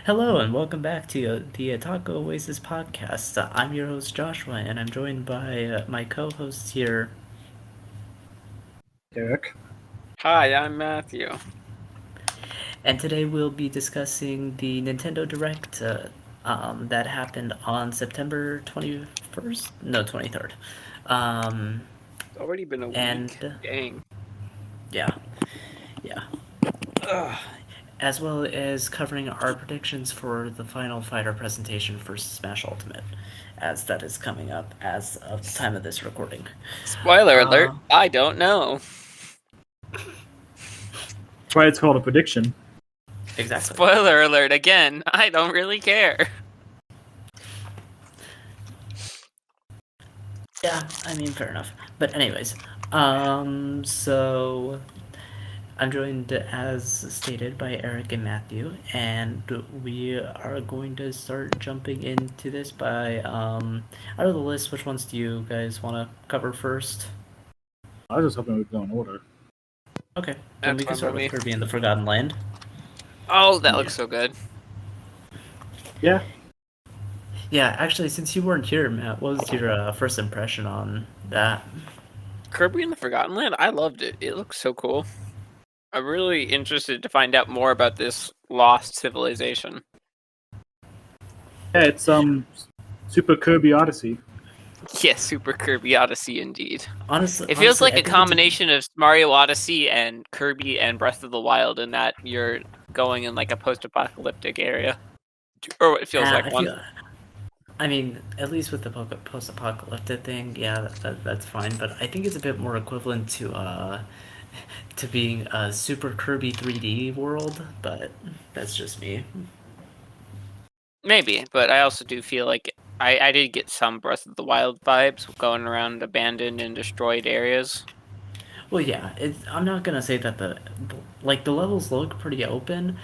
Hello and welcome back to the Otaku Oasis podcast. I'm your host Joshua, and I'm joined by my co-hosts here. Eric. Hi, I'm Matthew. And today we'll be discussing the Nintendo Direct that happened on September 21st? No, 23rd. It's already been a And week. Dang. yeah, yeah. Ugh. As well as covering our predictions for the Final Fighter presentation for Smash Ultimate, as that is coming up as of the time of this recording. Spoiler alert, I don't know. That's why it's called a prediction. Exactly. Spoiler alert again, I don't really care. Yeah, I mean, fair enough. But anyways, so I'm joined, as stated, by Eric and Matthew, and we are going to start jumping into this by, out of the list, which ones do you guys want to cover first? I was just hoping we'd go in order. Okay, then we can That's start fine with with Kirby and the Forgotten Land. Oh, that looks so good. Yeah. Yeah, actually, since you weren't here, Matt, what was your first impression on that? Kirby and the Forgotten Land, I loved it. It looks so cool. I'm really interested to find out more about this lost civilization. Yeah, it's Super Kirby Odyssey. Yes, Super Kirby Odyssey indeed. Honestly, It feels like I a combination of Mario Odyssey and Kirby and Breath of the Wild in that you're going in like a post-apocalyptic area. Or what it feels like one. I mean, at least with the post-apocalyptic thing, yeah, that's fine. But I think it's a bit more equivalent to being a Super Kirby 3D world. But that's just me. Maybe, but I also do feel like I did get some Breath of the Wild vibes going around abandoned and destroyed areas. Well, yeah, I'm not gonna say that the levels look pretty open,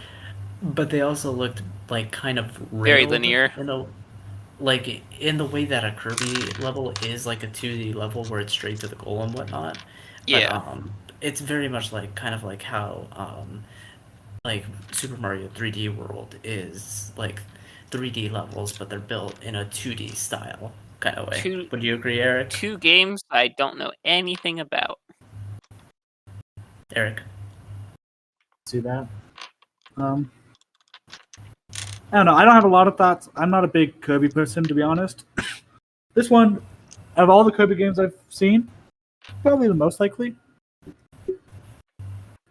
but they also looked like kind of Very railed linear. in the way that a Kirby level is like a 2D level where it's straight to the goal and whatnot. But Yeah. it's very much like kind of like how like Super Mario 3D World is like 3D levels, but they're built in a 2D style kind of way. Would you agree, Eric? Two games I don't know anything about. Eric? See that? I don't know. I don't have a lot of thoughts. I'm not a big Kirby person, to be honest. This one, out of all the Kirby games I've seen, probably the most likely.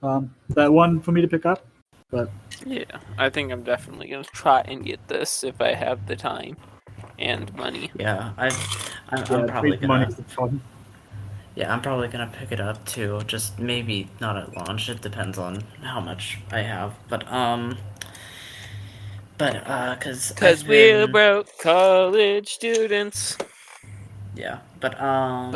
That one for me to pick up. But yeah, I think I'm definitely gonna try and get this if I have the time and money. Yeah, I'm probably gonna. Yeah, I'm probably gonna pick it up too. Just maybe not at launch. It depends on how much I have. Cause we're broke college students. Yeah, but I've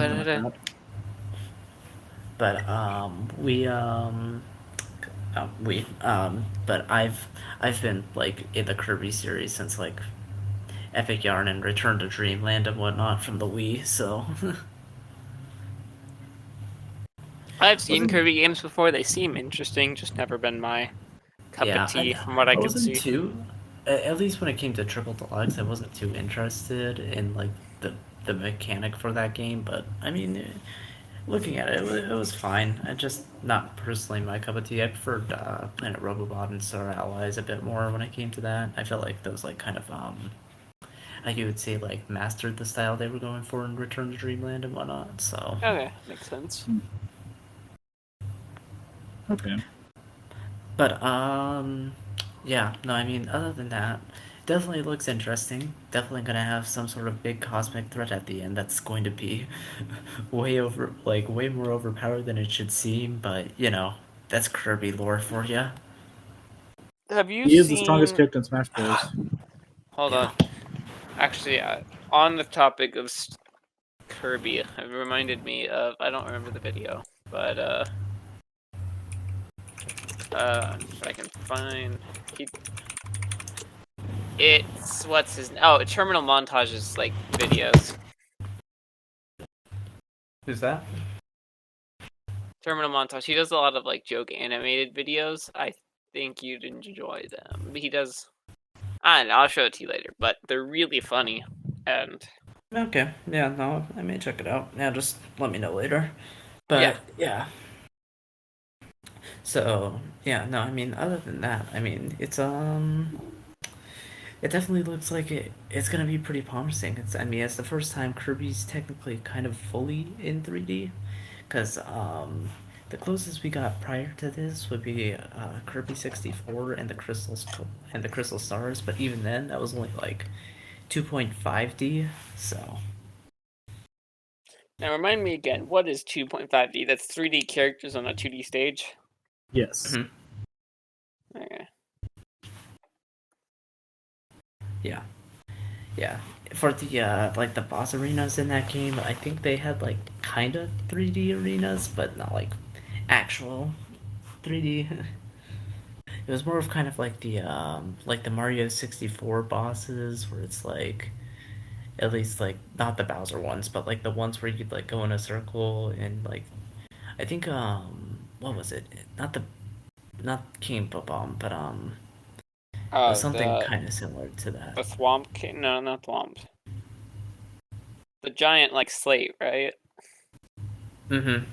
been like in the Kirby series since like Epic Yarn and Return to Dreamland and whatnot from the Wii, so. I've seen Kirby games before. They seem interesting. Just never been my cup of tea, from what I can see. At least when it came to Triple Deluxe, I wasn't too interested in like the mechanic for that game. But I mean, looking at it, it was fine. I just not personally my cup of tea. I preferred Planet Robobot and Star Allies a bit more when it came to that. I felt like those like kind of like you would say like mastered the style they were going for in Return to Dreamland and whatnot. So okay, makes sense. Okay. But yeah, no, I mean, other than that, definitely looks interesting. Definitely gonna have some sort of big cosmic threat at the end that's going to be way more overpowered than it should seem. But you know, that's Kirby lore for you. Have you? He is the strongest character in Smash Bros. Hold on. Actually, on the topic of Kirby, it reminded me of, I don't remember the video, but if I can find it's Terminal Montage's like videos. Who's that? Terminal Montage. He does a lot of like joke animated videos. I think you'd enjoy them. He does I don't know, I'll show it to you later, but they're really funny. And Okay, yeah, no, I may check it out. Yeah, just let me know later. But yeah. So yeah, no, I mean, other than that, I mean, it definitely looks like it's gonna be pretty promising. I mean, it's the first time Kirby's technically kind of fully in 3D, because the closest we got prior to this would be Kirby 64 and the Crystal Stars, but even then, that was only like 2.5D. So now remind me again, what is 2.5D? That's 3D characters on a 2D stage? Yes. Mhm. Okay. yeah, yeah. For the like the boss arenas in that game, I think they had like kind of 3D arenas, but not like actual 3D. It was more of kind of like the Mario 64 bosses where it's like at least like not the Bowser ones, but like the ones where you'd like go in a circle and like I think what was it? Not King Bomb, but it was something The kind of similar to that. Thwomp King? No, not Thwomp. The giant like slate, right? Mm-hmm.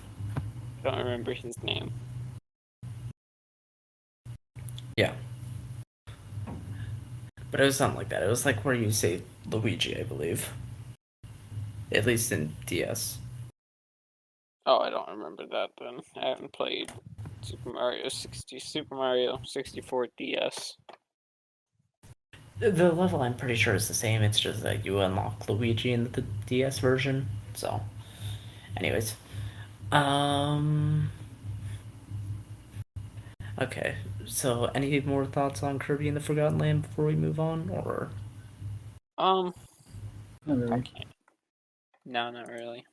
Don't remember his name. Yeah. But it was something like that. It was like where you save Luigi, I believe. At least in DS. Oh, I don't remember that then. I haven't played Super Mario 64 DS. The level I'm pretty sure is the same. It's just that you unlock Luigi in the DS version. So, anyways, um, okay. So, any more thoughts on Kirby and the Forgotten Land before we move on, or Um, Not really. okay. No, not really.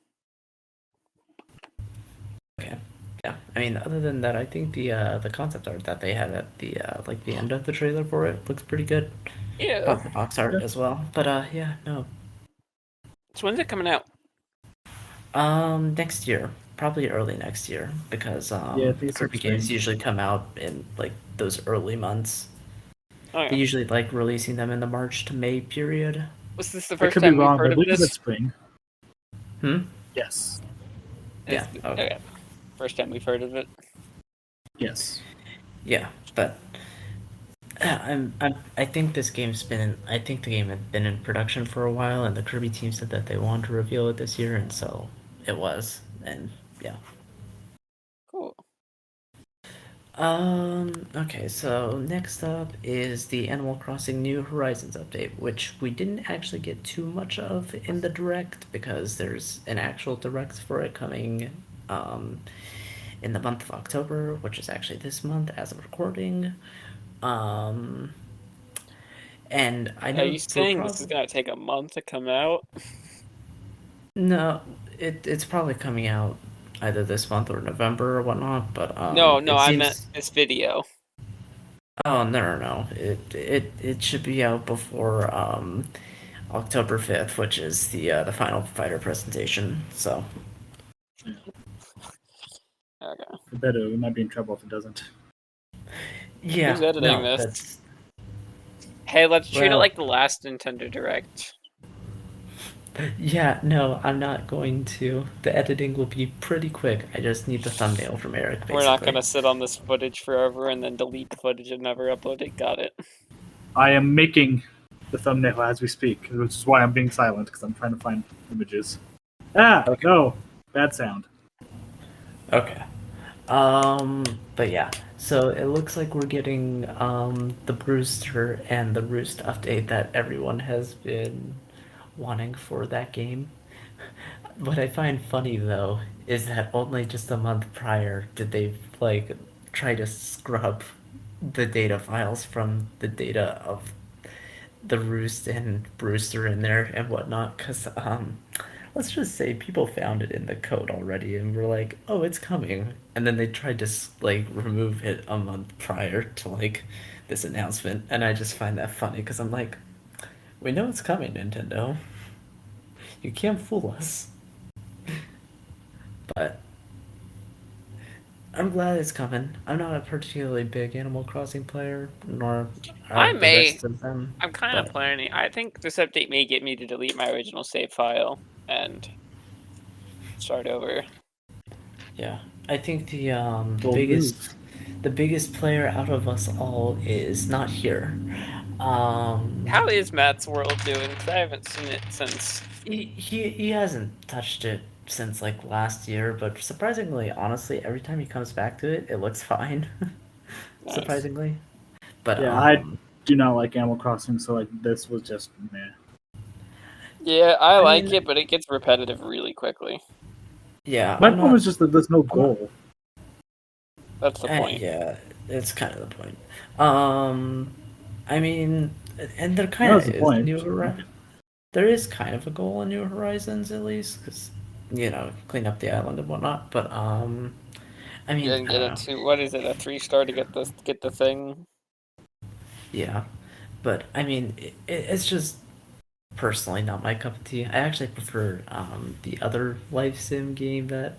okay? Yeah, I mean, other than that, I think the concept art that they had at the like the end of the trailer for it looks pretty good. Yeah. Probably the box art Yeah. as well. But yeah, no. So when's it coming out? Next year, probably early next year, because Yeah, I think it's Kirby like games spring. usually come out in like those early months. Oh They yeah. usually like releasing them in the March to May period. Was this the I first could be time we've wrong, but heard I of believe it's this? spring. Hmm. Yes. Yeah. Okay. Okay. First time we've heard of it. Yes. Yeah, but I think this game's been. I think the game had been in production for a while, and the Kirby team said that they wanted to reveal it this year, and so it was. And yeah. Cool. Okay, so next up is the Animal Crossing New Horizons update, which we didn't actually get too much of in the direct because there's an actual direct for it coming in the month of October, which is actually this month as of recording. Um, and I Are know you we're saying this is probably gonna take a month to come out? no, it's probably coming out either this month or November or whatnot, but No, it I meant seems. this video. Oh no. It should be out before October 5th, which is the Final Fighter presentation. So Okay. I bet we might be in trouble if it doesn't. yeah, Who's editing no, this? that's Hey, let's treat it well, like the last Nintendo Direct. yeah, no, I'm not going to. The editing will be pretty quick. I just need the thumbnail from Eric, basically. We're not gonna sit on this footage forever and then delete the footage and never upload it. Got it. I am making the thumbnail as we speak, which is why I'm being silent because I'm trying to find images. Okay. No, bad sound. Okay. But yeah, so it looks like we're getting the Brewster and the Roost update that everyone has been wanting for that game. What I find funny though is that only just a month prior did they like try to scrub the data files from the data of the Roost and Brewster in there and whatnot, because let's just say people found it in the code already and were like, oh, it's coming, and then they tried to like remove it a month prior to like this announcement, and I just find that funny because I'm like, we know it's coming, Nintendo. You can't fool us. But I'm glad it's coming. I'm not a particularly big Animal Crossing player, nor I are the may. rest of them. I'm kind of But planning. I think this update may get me to delete my original save file and start over. yeah, I think the Bold move. the biggest player out of us all is not here. How is Matt's World doing? Because I haven't seen it since. He hasn't touched it since like last year, but surprisingly, honestly, every time he comes back to it, it looks fine. Nice. Surprisingly, but Yeah, I do not like Animal Crossing, so like this was just meh. Yeah, I like mean, it, but it gets repetitive really quickly. yeah, My I'm problem not. is just that there's no goal. That's the point. Yeah, it's kind of the point. I mean, and there kind That of was the is point. there is kind of a goal in New Horizons at least, because clean up the island and whatnot. But I You mean, didn't I get don't it know. to what is it? A 3-star to get the thing. Yeah, but I mean, it's just personally not my cup of tea. I actually prefer the other life sim game that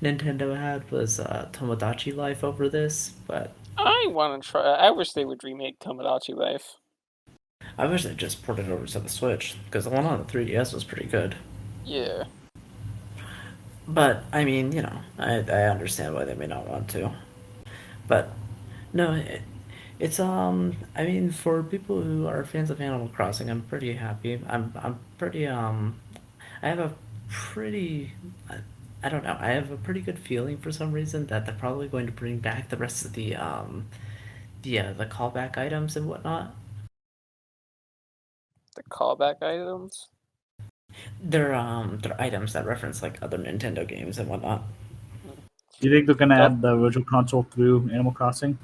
Nintendo had was Tomodachi Life over this, but I want to try. I wish they would remake Tomodachi Life. I wish they just ported it over to the Switch because the one on the 3DS was pretty good. Yeah. But I mean, I understand why they may not want to. But no, it's I mean, for people who are fans of Animal Crossing, I'm pretty happy. I'm pretty I have a pretty I don't know. I have a pretty good feeling for some reason that they're probably going to bring back the rest of the callback items and whatnot. The callback items. They're items that reference like other Nintendo games and whatnot. Do you think they're gonna That- add the Virtual Console through Animal Crossing?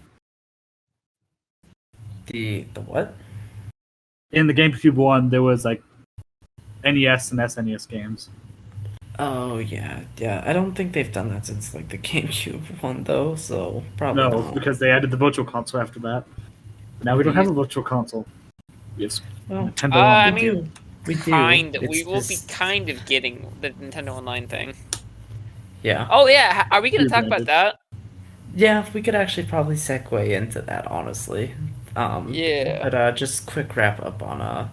The what? In the GameCube one, there was like NES and SNES games. Oh yeah. I don't think they've done that since like the GameCube one though, so probably No, not. because they added the Virtual Console after that. Now we don't have a Virtual Console. Yes, Well, Nintendo I Online. mean, we do. kind. It's We will be just kind of getting the Nintendo Online thing. yeah. Oh yeah, are we gonna talk about Rebranded. that? Yeah, we could actually probably segue into that, honestly. Yeah. But just quick wrap up on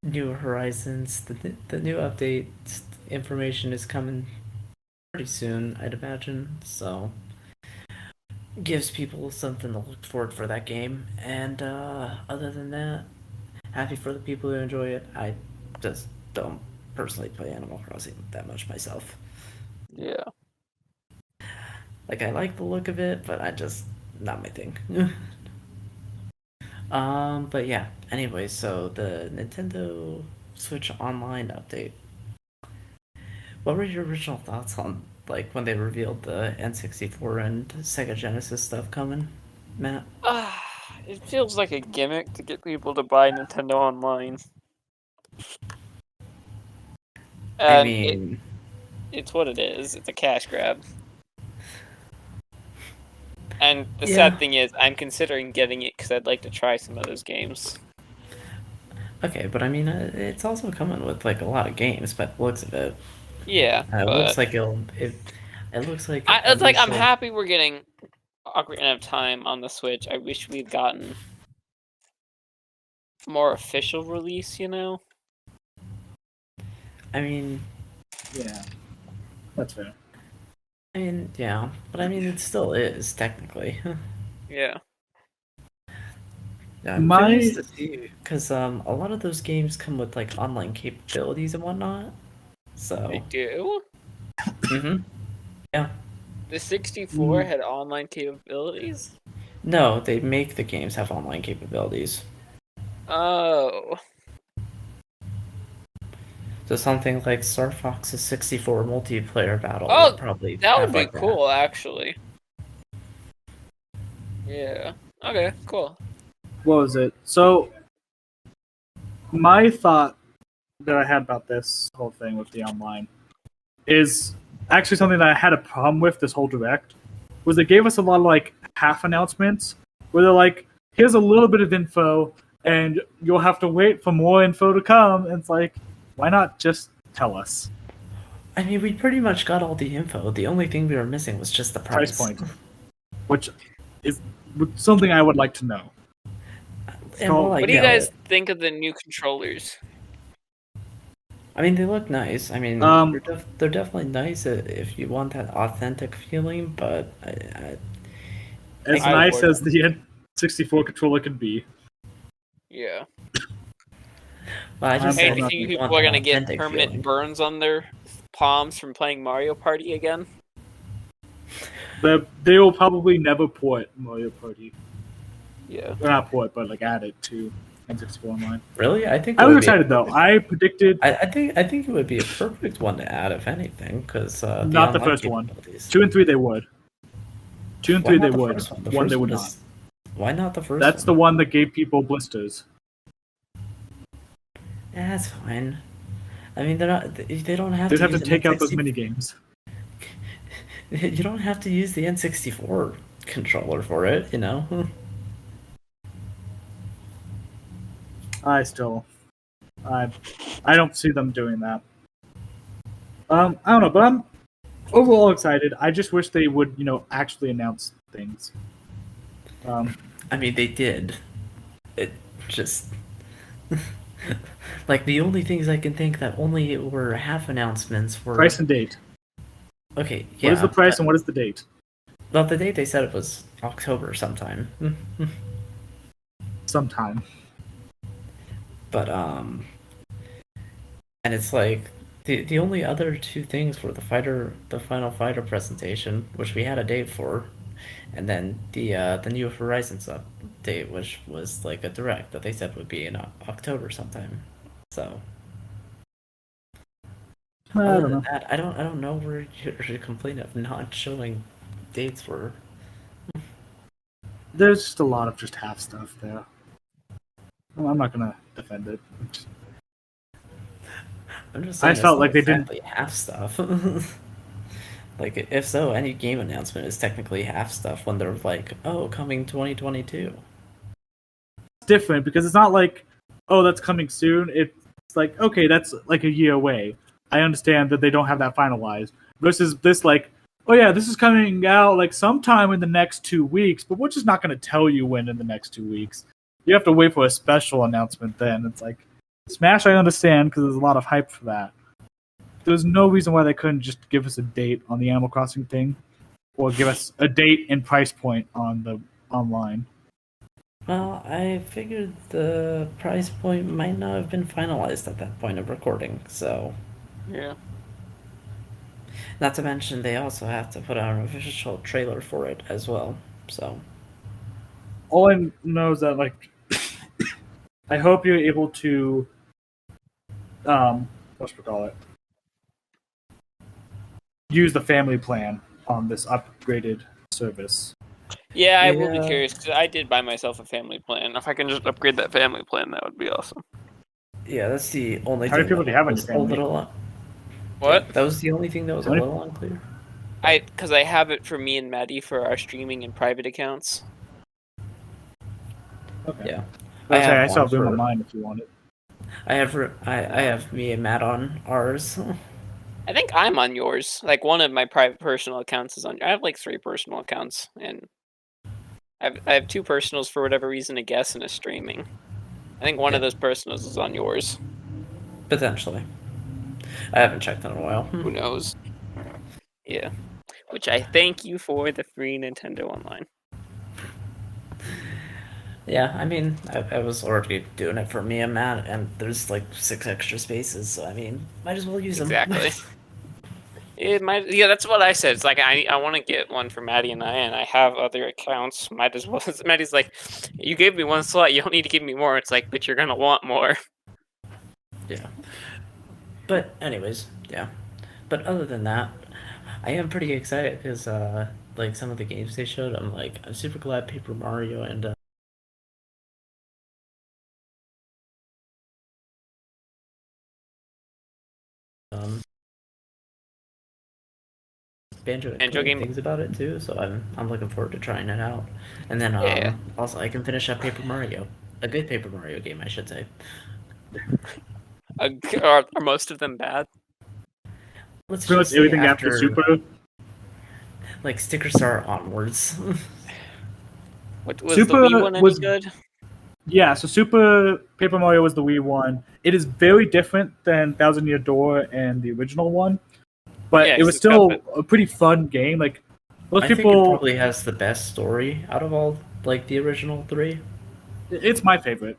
New Horizons. The new update information is coming pretty soon, I'd imagine. So gives people something to look forward for that game. And other than that, happy for the people who enjoy it. I just don't personally play Animal Crossing that much myself. Yeah. Like I like the look of it, but I just not my thing. But yeah. Anyway, so the Nintendo Switch Online update. What were your original thoughts on like when they revealed the N64 and Sega Genesis stuff coming, Matt? It feels like a gimmick to get people to buy Nintendo Online. I And mean, it's what it is. It's a cash grab. And the Yeah. sad thing is, I'm considering getting it because I'd like to try some of those games. okay, but I mean, it's also coming with like a lot of games, but looks of it. Yeah, It but looks like it looks like it's like I'm initial- happy we're getting Ocarina of Time on the Switch. I wish we'd gotten a more official release, you know? I mean, Yeah, that's fair. yeah, but I mean, it still is technically. Yeah. Yeah, I'm My- curious to see because a lot of those games come with like online capabilities and whatnot. So, They do? Mhm. Yeah. The 64 had online capabilities? No, they make the games have online capabilities. Oh. So something like Star Fox's 64 multiplayer battle Oh, would probably That would have be like cool, actually. Yeah. Okay, cool. What was it? So, my thought that I had about this whole thing with the online is actually something that I had a problem with this whole direct. Was they gave us a lot of like half announcements where they're like, "Here's a little bit of info, and you'll have to wait for more info to come." And it's like, why not just tell us? I mean, we pretty much got all the info. The only thing we were missing was just the Price price. point, which is something I would like to know. And well, What do you guys think of the new controllers? I mean, they look nice. I mean, they're definitely nice if you want that authentic feeling. But as nice as the N64 controller can be. Yeah. Well, I just do you think people are gonna get permanent burns on their palms from playing Mario Party again? They will probably never port Mario Party. Yeah. Well, not port, but like add it to N64 Online. Really? I think I was excited though. I predicted. I think it would be a perfect one to add, if anything, because not the first one. 2 and 3 they would. 2 and 3 they would. One they would not. Why not the first? That's the one that gave people blisters. Yeah, that's fine. I mean, they don't have. They'd have to take out those mini games. You don't have to use the N64 controller for it, you know. I don't see them doing that. I don't know, but I'm overall excited. I just wish they would, actually announce things. I mean, they did. It just like the only things I can think that only were half announcements were price and date. Okay, yeah. What is the price and what is the date? Well, the date they said it was October sometime. Sometime. But and it's like the only other two things were the Final Fighter presentation, which we had a date for, and then the New Horizons update, which was like a direct that they said would be in October sometime. So I don't know. That, I don't know where your complaint of not showing dates were. There's just a lot of just half stuff there. Well, I'm not gonna defend it. I'm just saying, I felt like they didn't half stuff. Like, if so, any game announcement is technically half stuff when they're like, "Oh, coming 2022." It's different because it's not like, "Oh, that's coming soon." It's like, okay, that's like a year away. I understand that they don't have that finalized. Versus this, like, oh yeah, this is coming out like sometime in the next 2 weeks, but we're just not going to tell you when in the next 2 weeks. You have to wait for a special announcement then. It's like, Smash I understand because there's a lot of hype for that. There's no reason why they couldn't just give us a date on the Animal Crossing thing, or give us a date and price point on the online. Well, I figured the price point might not have been finalized at that point of recording, so... Yeah. Not to mention, they also have to put out an official trailer for it as well, so... All I know is that, like, I hope you're able to, whatchamacallit, use the family plan on this upgraded service. Yeah, I will be curious, because I did buy myself a family plan. If I can just upgrade that family plan, that would be awesome. Yeah, that's the only How thing many people do you have in your a family? little... What? That was the only thing that was a little unclear. Because I have it for me and Maddie for our streaming and private accounts. Okay. Yeah. I still have room on mine if you want it. I have me and Matt on ours. I think I'm on yours. Like, one of my private personal accounts is on... I have, like, 3 personal accounts, and... I have 2 personals for whatever reason, a guest and a streaming. I think one of those personals is on yours. Potentially. I haven't checked in a while. Who knows? Yeah. Which I thank you for the free Nintendo Online. Yeah, I mean, I was already doing it for me and Matt, and there's like 6 extra spaces, so I mean, might as well use them. Exactly. Yeah, that's what I said. It's like, I want to get one for Maddie and I have other accounts. Might as well. Maddie's like, you gave me 1 slot, you don't need to give me more. It's like, but you're going to want more. Yeah. But anyways, yeah. But other than that, I am pretty excited because, like, some of the games they showed, I'm super glad Paper Mario and, Banjo game things about it too, so I'm looking forward to trying it out. And then also I can finish up Paper Mario, a good Paper Mario game, I should say. Are most of them bad? let's Pretty just much say everything after Super. like Sticker Star onwards. What was the Super Wii one any was good? Yeah, so Super Paper Mario was the Wii one. It is very different than Thousand Year Door and the original one, but Yeah, it 'cause was it's got still a pretty fun game. Like most I think it people, probably has the best story out of all like the original three. it's my favorite.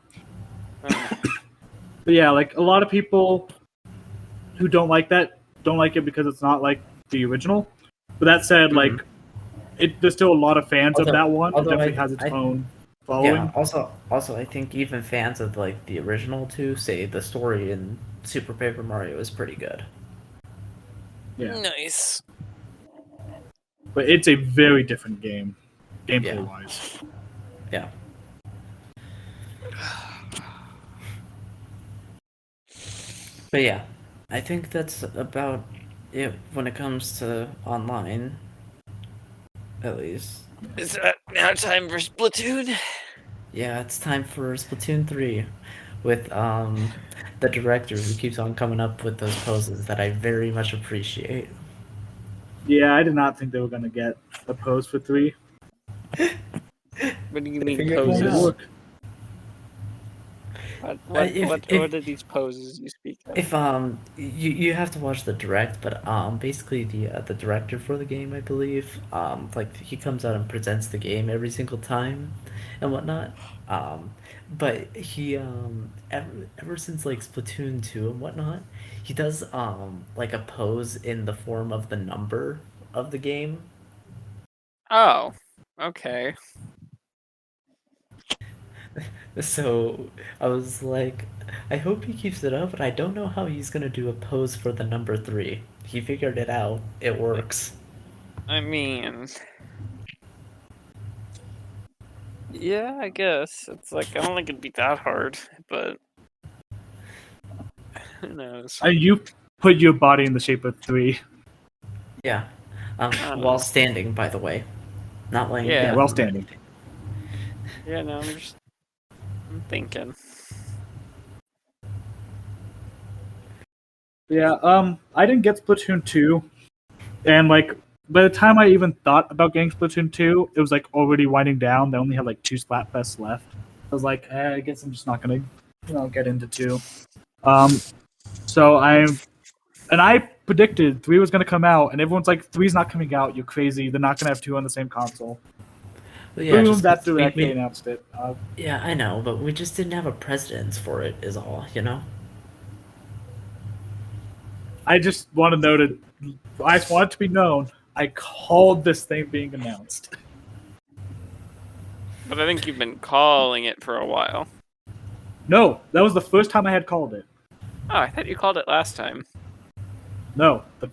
Uh, But yeah, like a lot of people who don't like it because it's not like the original. But that said, Mhm. there's still a lot of fans of Although, that one. It although definitely has its I own yeah. following. Also, I think even fans of like the original two say the story in Super Paper Mario is pretty good. Yeah, nice. but it's a very different game, gameplay Yeah. wise. Yeah. But yeah, I think that's about it when it comes to online, at least. Is that now time for Splatoon? Yeah, it's time for Splatoon 3 with the director who keeps on coming up with those poses that I very much appreciate. Yeah, I did not think they were gonna get a pose for 3. What do you They mean figured one It poses? out. work. What are these poses you speak of? If you have to watch the direct, but basically the director for the game, I believe, like he comes out and presents the game every single time and whatnot. Um, but he ever since like Splatoon 2 and whatnot, he does like a pose in the form of the number of the game. Oh, okay. So I was like, I hope he keeps it up, but I don't know how he's gonna do a pose for the number 3. He figured it out. It works. I mean, yeah, I guess it's like I don't think it'd be that hard, but who knows? You put your body in the shape of 3. Yeah. I don't While know. standing, by the way, not laying Yeah, Yeah, down well or standing. anything. yeah. No, I'm thinking. Yeah, I didn't get Splatoon 2, and like by the time I even thought about getting Splatoon 2, it was like already winding down. They only had like 2 Splatfests left. I was like, I guess I'm just not gonna, get into 2. Um, so I predicted 3 was gonna come out, and everyone's like, 3's not coming out. You're crazy. They're not gonna have 2 on the same console. But yeah, Boom! just That 'cause direct they announced it. yeah, I know, but we just didn't have a precedence for it, is all, you know? I just want to note it. I just want it to be known. I called this thing being announced. But I think you've been calling it for a while. No, that was the first time I had called it. Oh, I thought you called it last time. No, the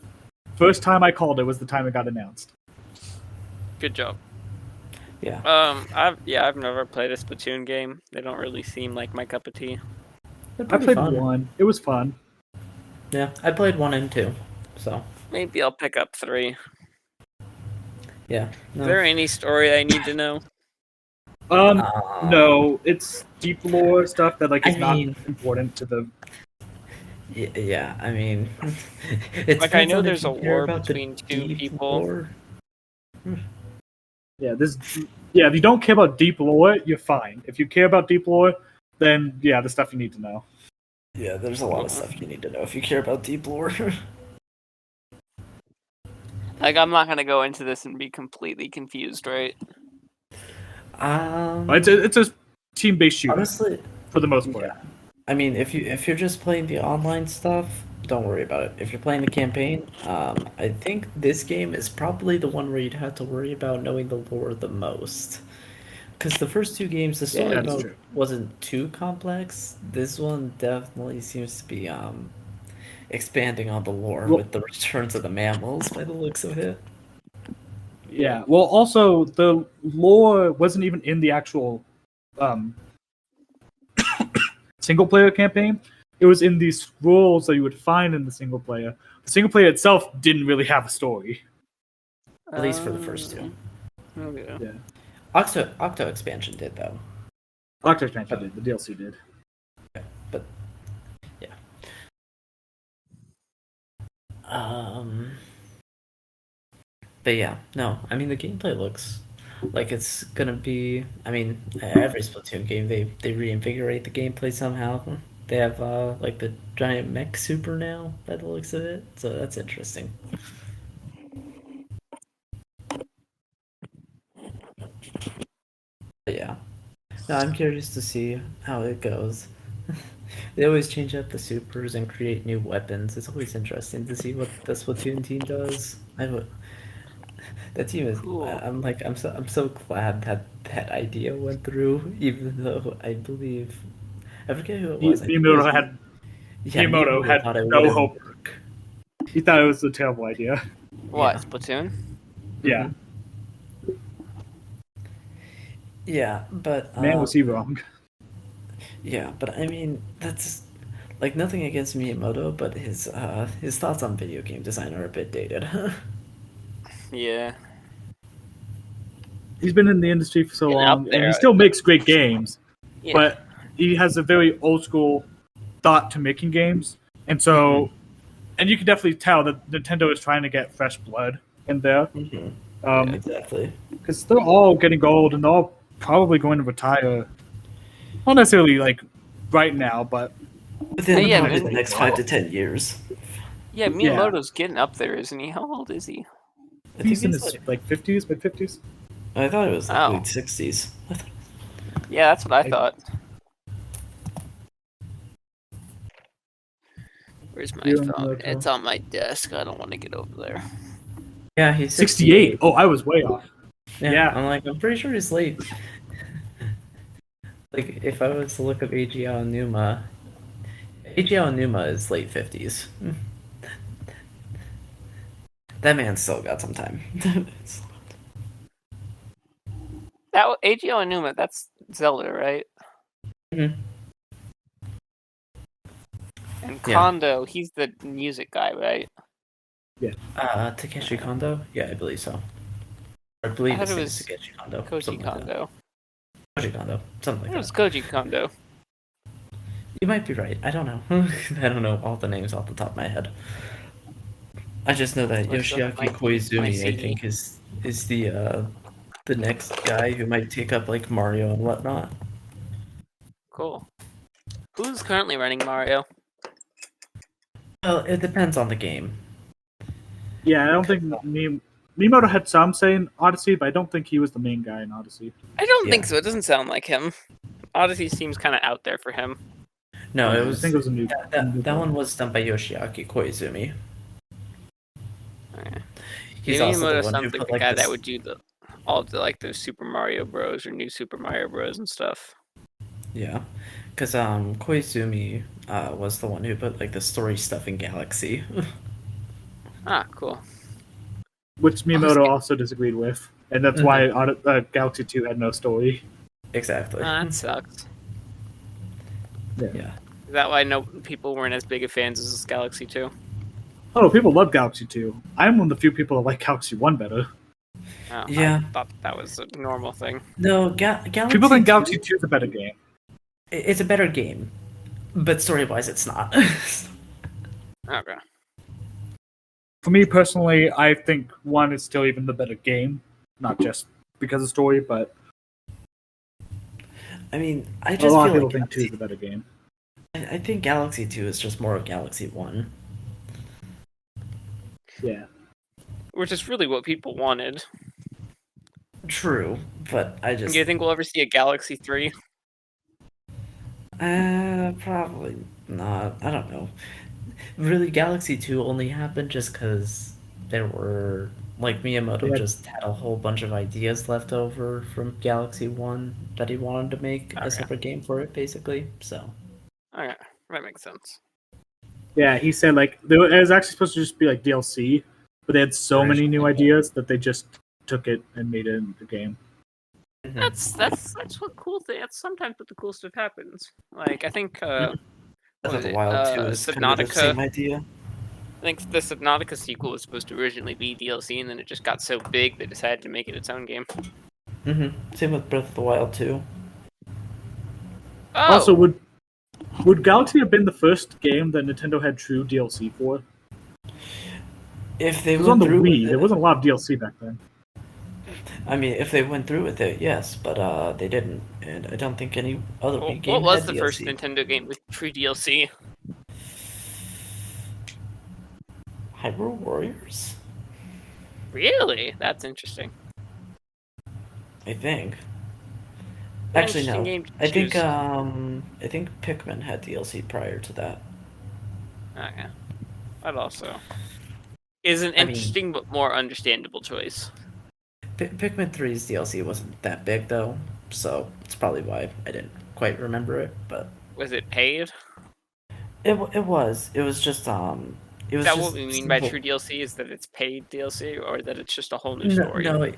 first time I called it was the time it got announced. Good job. Yeah. I've never played a Splatoon game. They don't really seem like my cup of tea. They're I pretty played fun. 1. It was fun. Yeah, I played 1 and 2, so Maybe I'll pick up 3. yeah. Is there any story I need to know? No, it's deep lore stuff that I is not mean- important to the. Yeah, I mean, it Like, I depends know on if there's you a care war about the between 2 deep people. lore. Yeah, if you don't care about deep lore, you're fine. If you care about deep lore, then yeah, the stuff you need to know. Yeah, there's a lot of stuff you need to know if you care about deep lore. Like, I'm not gonna go into this and be completely confused, right? It's a team-based shooter Honestly, for the most part. yeah. I mean, if you're just playing the online stuff, don't worry about it. If you're playing the campaign, I think this game is probably the one where you'd have to worry about knowing the lore the most. Because the first 2 games, the story that's mode true. wasn't too complex. This one definitely seems to be expanding on the lore Well- with the returns of the mammals by the looks of it. Yeah. Well, also the lore wasn't even in the actual single player campaign. It was in these scrolls that you would find in the single player. The single player itself didn't really have a story. At least for the first 2. Okay. Yeah. Octo expansion did though. Octo Expansion did. The DLC did. But yeah. Um, but yeah, no, I mean the gameplay looks like it's gonna be. I mean, every Splatoon game they reinvigorate the gameplay somehow. They have like the giant mech super now by the looks of it, so that's interesting. But yeah, no, I'm curious to see how it goes. They always change up the supers and create new weapons. It's always interesting to see what the Splatoon team does. That team is. Cool. I'm so glad that that idea went through, even though I believe I forget who it was. I think it was Miyamoto had thought it no wouldn't hope. work. He thought it was a terrible idea. What, Yeah. Splatoon? Yeah, Yeah, but man, was he wrong? yeah, but I mean that's like nothing against Miyamoto, but his thoughts on video game design are a bit dated. Yeah. He's been in the industry for so Getting up long, and there. he still makes great games. Yeah. But he has a very old school thought to making games, and so, and you can definitely tell that Nintendo is trying to get fresh blood in there, Mhm. Yeah, because exactly. they're all getting old and they're all probably going to retire. Not necessarily like right now, but Within Yeah, probably man. the next 5 to 10 years. Yeah, Miyamoto's getting up there, isn't he? How old is he? I think he's in he's his like, 50s, mid 50s. I thought it was like Oh. late 60s. Yeah, that's what I thought. Where's my Miyamoto. phone? It's on my desk. I don't want to get over there. Yeah, he's 68. Oh, I was way off. Yeah, Yeah. I'm pretty sure he's late. Like, if I was to look up Eiji Aonuma is late 50s. That man's still got some time. That Eiji Aonuma, that's Zelda, right? Mhm. And Yeah. Kondo, he's the music guy, right? Takeshi Kondo? Yeah, I believe so. I believe I thought his it name was is Takeshi Kondo. Koji something like that. Kondo. Koji Kondo. Something It like was that. Koji Kondo. You might be right. I don't know. I don't know all the names off the top of my head. I just know that What's up, Yoshiaki my Koizumi, I CD? think, is the next guy who might take up like Mario and whatnot. Cool. Who's currently running Mario? Well, it depends on the game. Yeah, I don't think Miyamoto had some say in Odyssey, but I don't think he was the main guy in Odyssey. I don't think Yeah. so. It doesn't sound like him. Odyssey seems kind of out there for him. No, it I was think it was a new. that one was done by Yoshiaki Koizumi. Okay. He's Yeah, also the Miyamoto one who sounds like put the like guy this. that would do all the like those Super Mario Bros. Or new Super Mario Bros. And stuff. Yeah, because Koizumi was the one who put like the story stuff in Galaxy. Ah, cool. Which Miyamoto also disagreed with, and that's why Galaxy 2 had no story. Exactly. That sucks. Yeah. Is that why no people weren't as big of fans as this Galaxy 2? Oh, people love Galaxy 2. I'm one of the few people that like Galaxy 1 better. Oh, Yeah. I thought that was a normal thing. No, Galaxy. People think 2, Galaxy 2 is a better game. It's a better game, but story-wise, it's not. Okay. For me personally, I think 1 is still even the better game. Not just because of story, but I mean, I a just lot of feel people like think 2 is a better game. I think Galaxy 2 is just more of Galaxy 1. Yeah. Which is really what people wanted. True, but I just Do you think we'll ever see a Galaxy 3? probably not. I don't know. Really, Galaxy 2 only happened just because there were like Miyamoto Yeah. just had a whole bunch of ideas left over from Galaxy 1 that he wanted to make Okay. a separate game for it, basically. So Okay, that makes sense. Yeah, he said like it was actually supposed to just be like DLC, but they had so many new ideas that they just took it and made it into the game. That's what cool thing. That's sometimes what the cool stuff happens. Like I think Breath what of was the it? Wild 2 is kind of the Subnautica. same idea. I think the Subnautica sequel was supposed to originally be DLC, and then it just got so big they decided to make it its own game. Same with Breath of the Wild 2. Oh, Also, would Galaxy have been the first game that Nintendo had true DLC for? If they It was went on the through Wii. with There it, wasn't a lot of DLC back then. I mean, if they went through with it, yes, but they didn't, and I don't think any other Well, Wii what game was had the first DLC. Nintendo game with free DLC? Hyrule Warriors, Really? That's interesting. I think. An Actually, interesting no. game to I think choose. I think Pikmin had DLC prior to that. Okay. That also is an I mean, interesting but more understandable choice. Pikmin 3's DLC wasn't that big though, so it's probably why I didn't quite remember it. But Was it paid? it was it Is was that what we just mean by simple. true DLC? Is that it's paid DLC or that it's just a whole new No, story? no,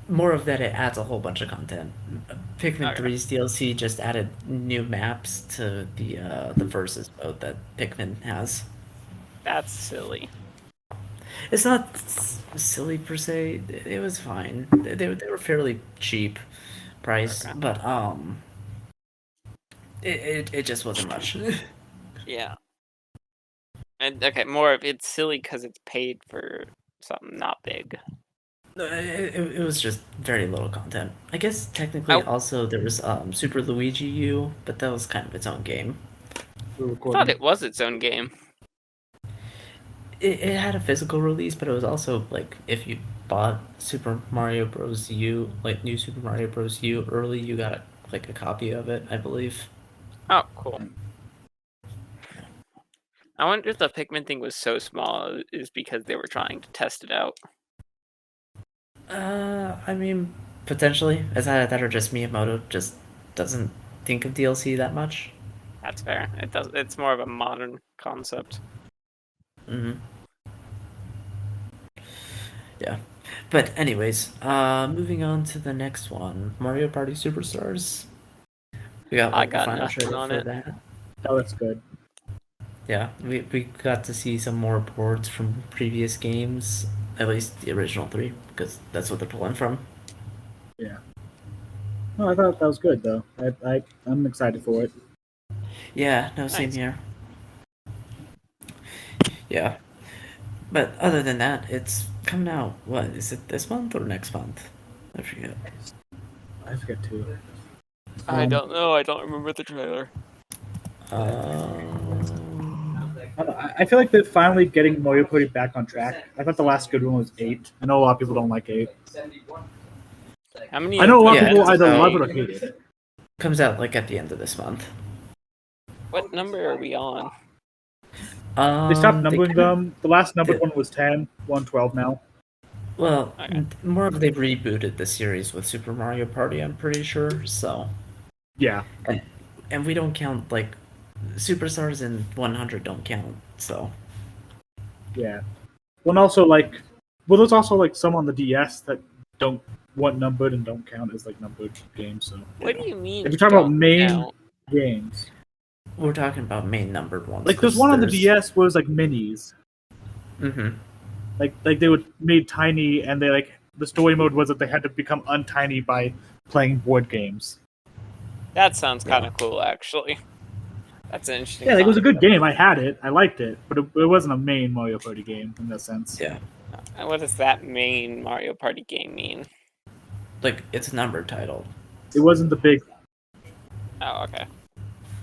more of that. It adds a whole bunch of content. Pikmin Okay. 3's DLC just added new maps to the versus mode that Pikmin has. That's silly. It's not silly per se. It was fine. They were fairly cheap price, Okay. but it just wasn't much. Yeah. And okay, more of it's silly because it's paid for something not big. No, it was just very little content. I guess technically I also there was Super Luigi U, but that was kind of its own game. We were thought recording. it was its own game. It had a physical release, but it was also like if you bought Super Mario Bros. U, like New Super Mario Bros. U early, you got like a copy of it, I believe. Oh, cool. I wonder if the Pikmin thing was so small is because they were trying to test it out. I mean, potentially. It's either that or just Miyamoto just doesn't think of DLC that much. That's fair. It does. It's more of a modern concept. Hmm. Yeah. But anyways, moving on to the next one, Mario Party Superstars. We got I like the got final nothing trailer on for it. that. Oh, that's good. Yeah, we got to see some more boards from previous games, at least the original three, because that's what they're pulling from. Yeah. No, I thought that was good though. I'm excited for it. Yeah, no, same Nice. here. Yeah, but other than that, it's coming out. What is it? This month or next month? I forget. I forget too. I don't know. I don't remember the trailer. I feel like they're finally getting Mario Party back on track. I thought the last good one was 8. I know a lot of people don't like 8. How many? I know a lot of Yeah, people it's, either love it or hate it. comes out like at the end of this month. What number are we on? They stopped numbering kinda- them. The last numbered the- one was 10. We're on 12 now. Well, Okay. more of they've rebooted the series with Super Mario Party. I'm pretty sure. So, Yeah. and we don't count like Superstars and 100 don't count. So. Yeah. Well, and also there's also like some on the DS that don't want numbered and don't count as like numbered games. So What do you mean? if you're talking about don't main count? games, We're talking about main numbered ones. like there's 'cause one on the DS where it was like minis. Mm-hmm. Like they were made tiny, and they like the story mode was that they had to become untiny by playing board games. That sounds kind of cool, actually. That's an interesting. Yeah, like, it was a good concept. game. I had it. I liked it, but it wasn't a main Mario Party game in that sense. Yeah, And what does that main Mario Party game mean? like it's a numbered title. It wasn't the big. Oh, okay.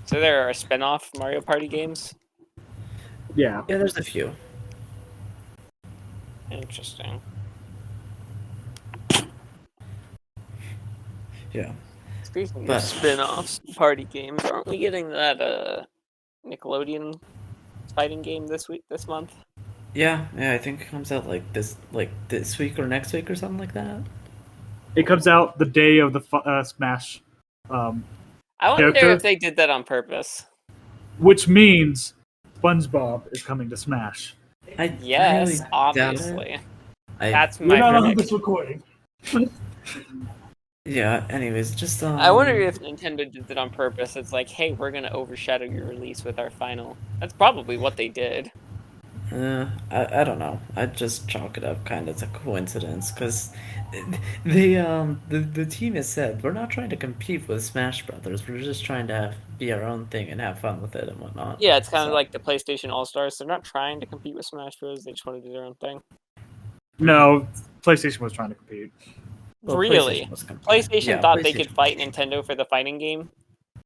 So there are spin-off Mario Party games. Yeah. Yeah, there's a few. Interesting. Yeah, Speaking But- of spin-offs, party games, aren't we getting that Nickelodeon fighting game this month? yeah. I think it comes out like this week or next week or something like that. It comes out the day of the Smash, I wonder Character? if they did that on purpose. which means SpongeBob is coming to Smash. I Yes, really doubt obviously. it. I, That's We're my not on prediction. this recording. yeah. Anyways, just I wonder if Nintendo did it on purpose. It's like, hey, we're gonna overshadow your release with our final. That's probably what they did. I don't know. I just chalk it up kind of as a coincidence because the team has said we're not trying to compete with Smash Brothers. We're just trying to be our own thing and have fun with it and whatnot. Yeah, it's kind of So like the PlayStation All Stars. They're not trying to compete with Smash Bros. They just want to do their own thing. No, PlayStation was trying to compete. well, Really? PlayStation was competing. PlayStation Yeah, thought they could PlayStation was fight competing. Nintendo for the fighting game?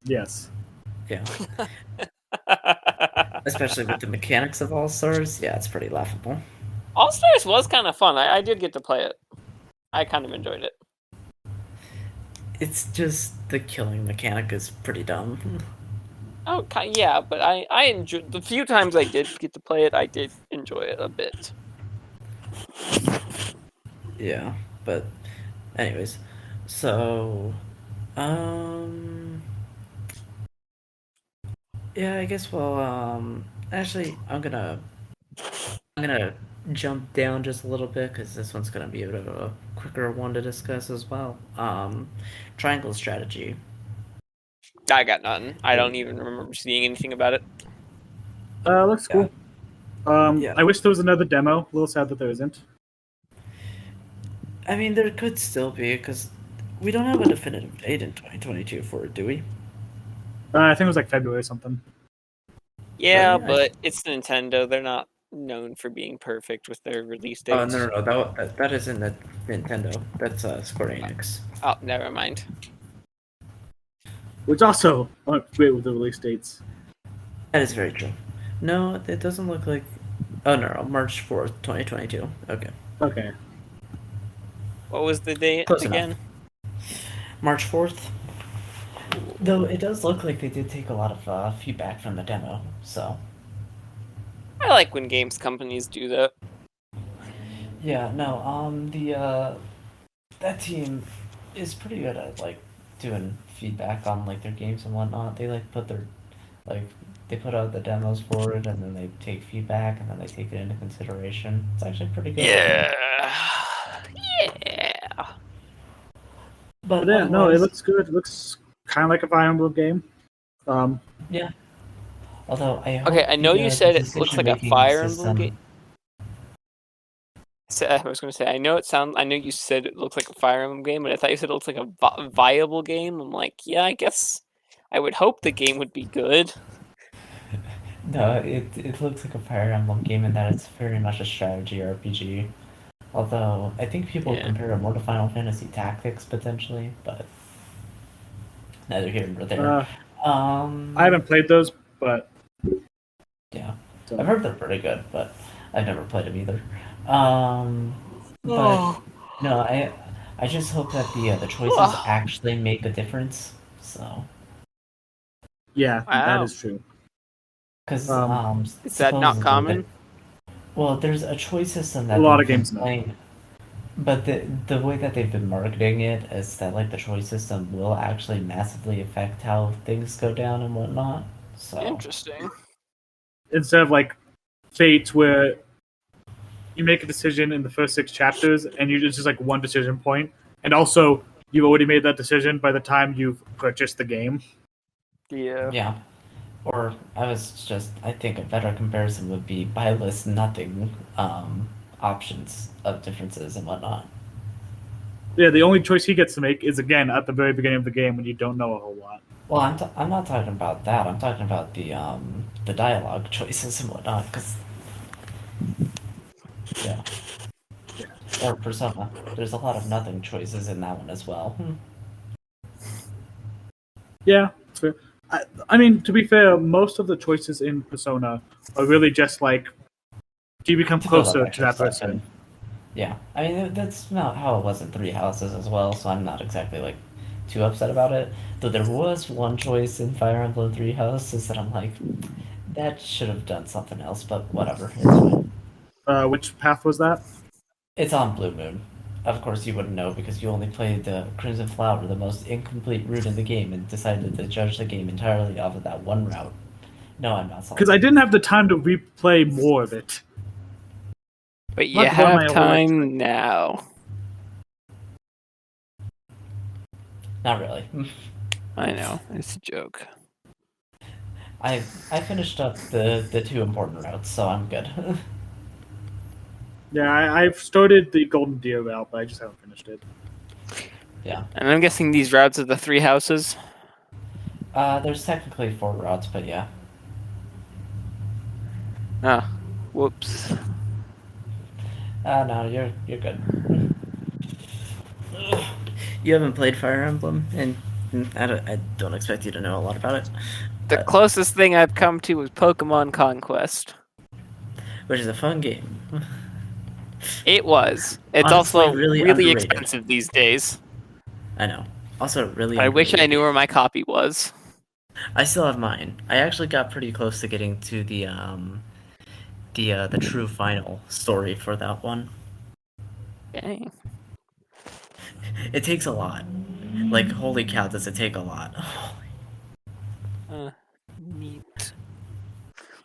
Yes. Yeah, especially with the mechanics of All Stars. Yeah, it's pretty laughable. All Stars was kind of fun. I did get to play it. I kind of enjoyed it. It's just the killing mechanic is pretty dumb. Oh, yeah, but I enjoyed the few times I did get to play it. I did enjoy it a bit. Yeah, but anyways, so um yeah, I guess actually I'm gonna jump down just a little bit because this one's gonna be a bit of a quicker one to discuss as well. Triangle strategy. I got nothing. I don't even remember seeing anything about it. Looks Yeah, cool. yeah. I wish there was another demo. A little sad that there isn't. I mean, there could still be because we don't have a definitive date in 2022 for it, do we? I think it was like February or something. Yeah, Really? but it's Nintendo. They're not known for being perfect with their release Oh dates. no, that isn't the Nintendo. That's Square Enix. Oh, never mind. Which also aren't great with the release dates. That is very true. No, it doesn't look like. Oh no, March 4th, 2022. Okay, Okay. What was the date close enough. again? March 4th. Though it does look like they did take a lot of feedback from the demo, so I like when games companies do that. yeah, no, that team is pretty good at like doing feedback on like their games and whatnot. They like like they put out the demos for it and then they take feedback and then they take it into consideration. It's actually pretty good. Yeah. Yeah. But But yeah, no, it otherwise, looks good. It looks kind of like a Fire Emblem game. yeah. Although I hope Okay, I know you the said it looks like a decision-making Fire Emblem game. system. I was going to say, I know you said it looks like a Fire Emblem game, but I thought you said it looks like a viable game. I'm like, yeah, I guess I would hope the game would be good. No, it looks like a Fire Emblem game in that it's very much a strategy RPG. Although I think people Yeah. compare it more to Final Fantasy Tactics potentially, but neither here nor there. I haven't played those, but Yeah, so. I've heard they're pretty good, but I've never played them either. But no, I just hope that the choices actually make a difference. So, Yeah, that Wow. is true. because Is that not common? Well, there's a choice system that A lot they've of games been now. playing, but the way that they've been marketing it is that like the choice system will actually massively affect how things go down and whatnot. So Interesting. Instead of like Fate, where you make a decision in the first 6 chapters, and it's just like one decision point, and also you've already made that decision by the time you've purchased the game. Yeah. yeah, or I think a better comparison would be buy list nothing options of differences and whatnot. Yeah, the only choice he gets to make is again at the very beginning of the game when you don't know a whole lot. Well, I'm not talking about that. I'm talking about the dialogue choices and whatnot. Because yeah, or Persona. There's a lot of nothing choices in that one as well. Yeah, it's fair. I mean, to be fair, most of the choices in Persona are really just like, do you become To build up closer to extra that stuff person? and yeah, I mean that's not how it was in Three Houses as well. So I'm not exactly like too upset about it. Though there was one choice in Fire Emblem Three Houses that I'm like, that should have done something else. But whatever, it's fine. Which path was that? It's on Blue Moon. Of course, you wouldn't know because you only played the Crimson Flower, the most incomplete route in the game, and decided to judge the game entirely off of that one route. No, I'm not Because I salty. didn't have the time to replay more of it. But you Not to burn my have whole life. time now. Not really. I know. It's a joke. I finished up the two important routes, so I'm good. Yeah, I've started the Golden Deer route, but I just haven't finished it. Yeah. And I'm guessing these routes are the 3 houses. There's technically 4 routes, but yeah. Ah, whoops. No, you're good. You haven't played Fire Emblem, and I don't expect you to know a lot about it. The closest thing I've come to was Pokemon Conquest. Which is a fun game. It was. It's Honestly, also really really underrated. expensive these days. I know. Also, really. I wish I underrated knew game. where my copy was. I still have mine. I actually got pretty close to getting to the true final story for that one. Dang. It takes a lot. Like, holy cow, does it take a lot? Neat.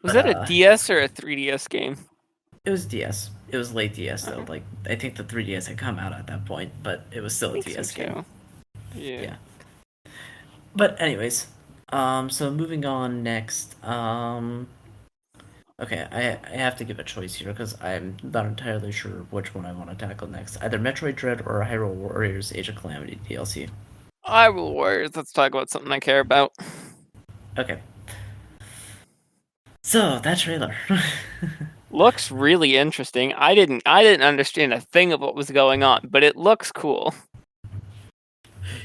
Was that a DS or a 3DS game? It was DS. It was late DS though. Oh. Like, I think the 3DS had come out at that point, but it was still a I think DS so, game. too. Yeah. But anyways, so moving on next. Okay, I have to give a choice here because I'm not entirely sure which one I want to tackle next. Either Metroid Dread or Hyrule Warriors Age of Calamity DLC. Hyrule Warriors. Let's talk about something I care about. Okay. So that trailer. Looks really interesting. I didn't understand a thing of what was going on, but it looks cool.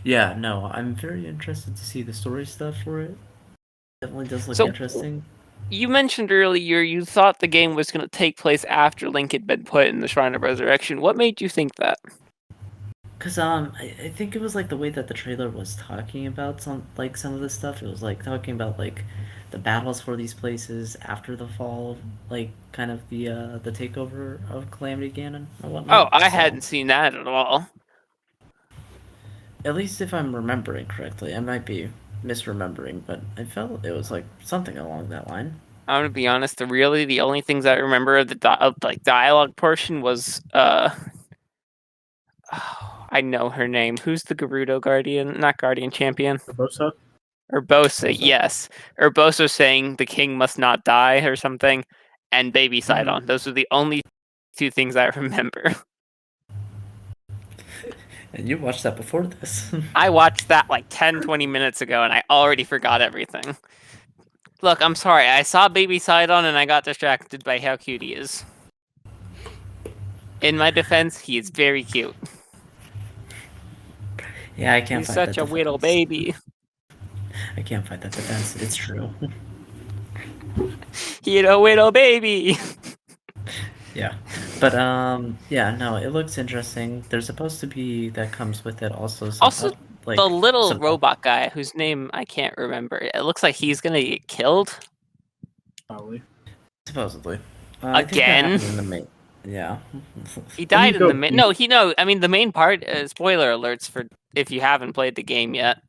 Yeah, no, I'm very interested to see the story stuff for it. Definitely does look So- interesting. You mentioned earlier you thought the game was going to take place after Link had been put in the Shrine of Resurrection. What made you think that? Cause I think it was like the way that the trailer was talking about some of this stuff. It was like talking about like the battles for these places after the fall, like kind of the takeover of Calamity Ganon and whatnot. Oh, I So, hadn't seen that at all. At least if I'm remembering correctly, I might be misremembering, but I felt it was like something along that line. I'm gonna be honest. The only things I remember of the dialogue portion was I know her name. Who's the Gerudo Guardian? Not Guardian Champion. Barbosa? Urbosa, yes. Urbosa saying the king must not die or something, and Baby Sidon. Those are the only 2 things I remember. And you watched that before this. I watched that like 10, 20 minutes ago, and I already forgot everything. Look, I'm sorry. I saw Baby Sidon, and I got distracted by how cute he is. In my defense, he is very cute. Yeah, I can't He's fight such that a little defense. baby. I can't fight that defense. It's true. He's a little baby. Yeah. But yeah, no, it looks interesting. There's supposed to be that comes with it also some Also, like the little some- robot guy whose name I can't remember. It looks like he's gonna get killed. Probably. supposedly. I think that Again? happened in the main. Yeah. He died in go the main. No, I mean, the main part. Spoiler alerts for if you haven't played the game yet.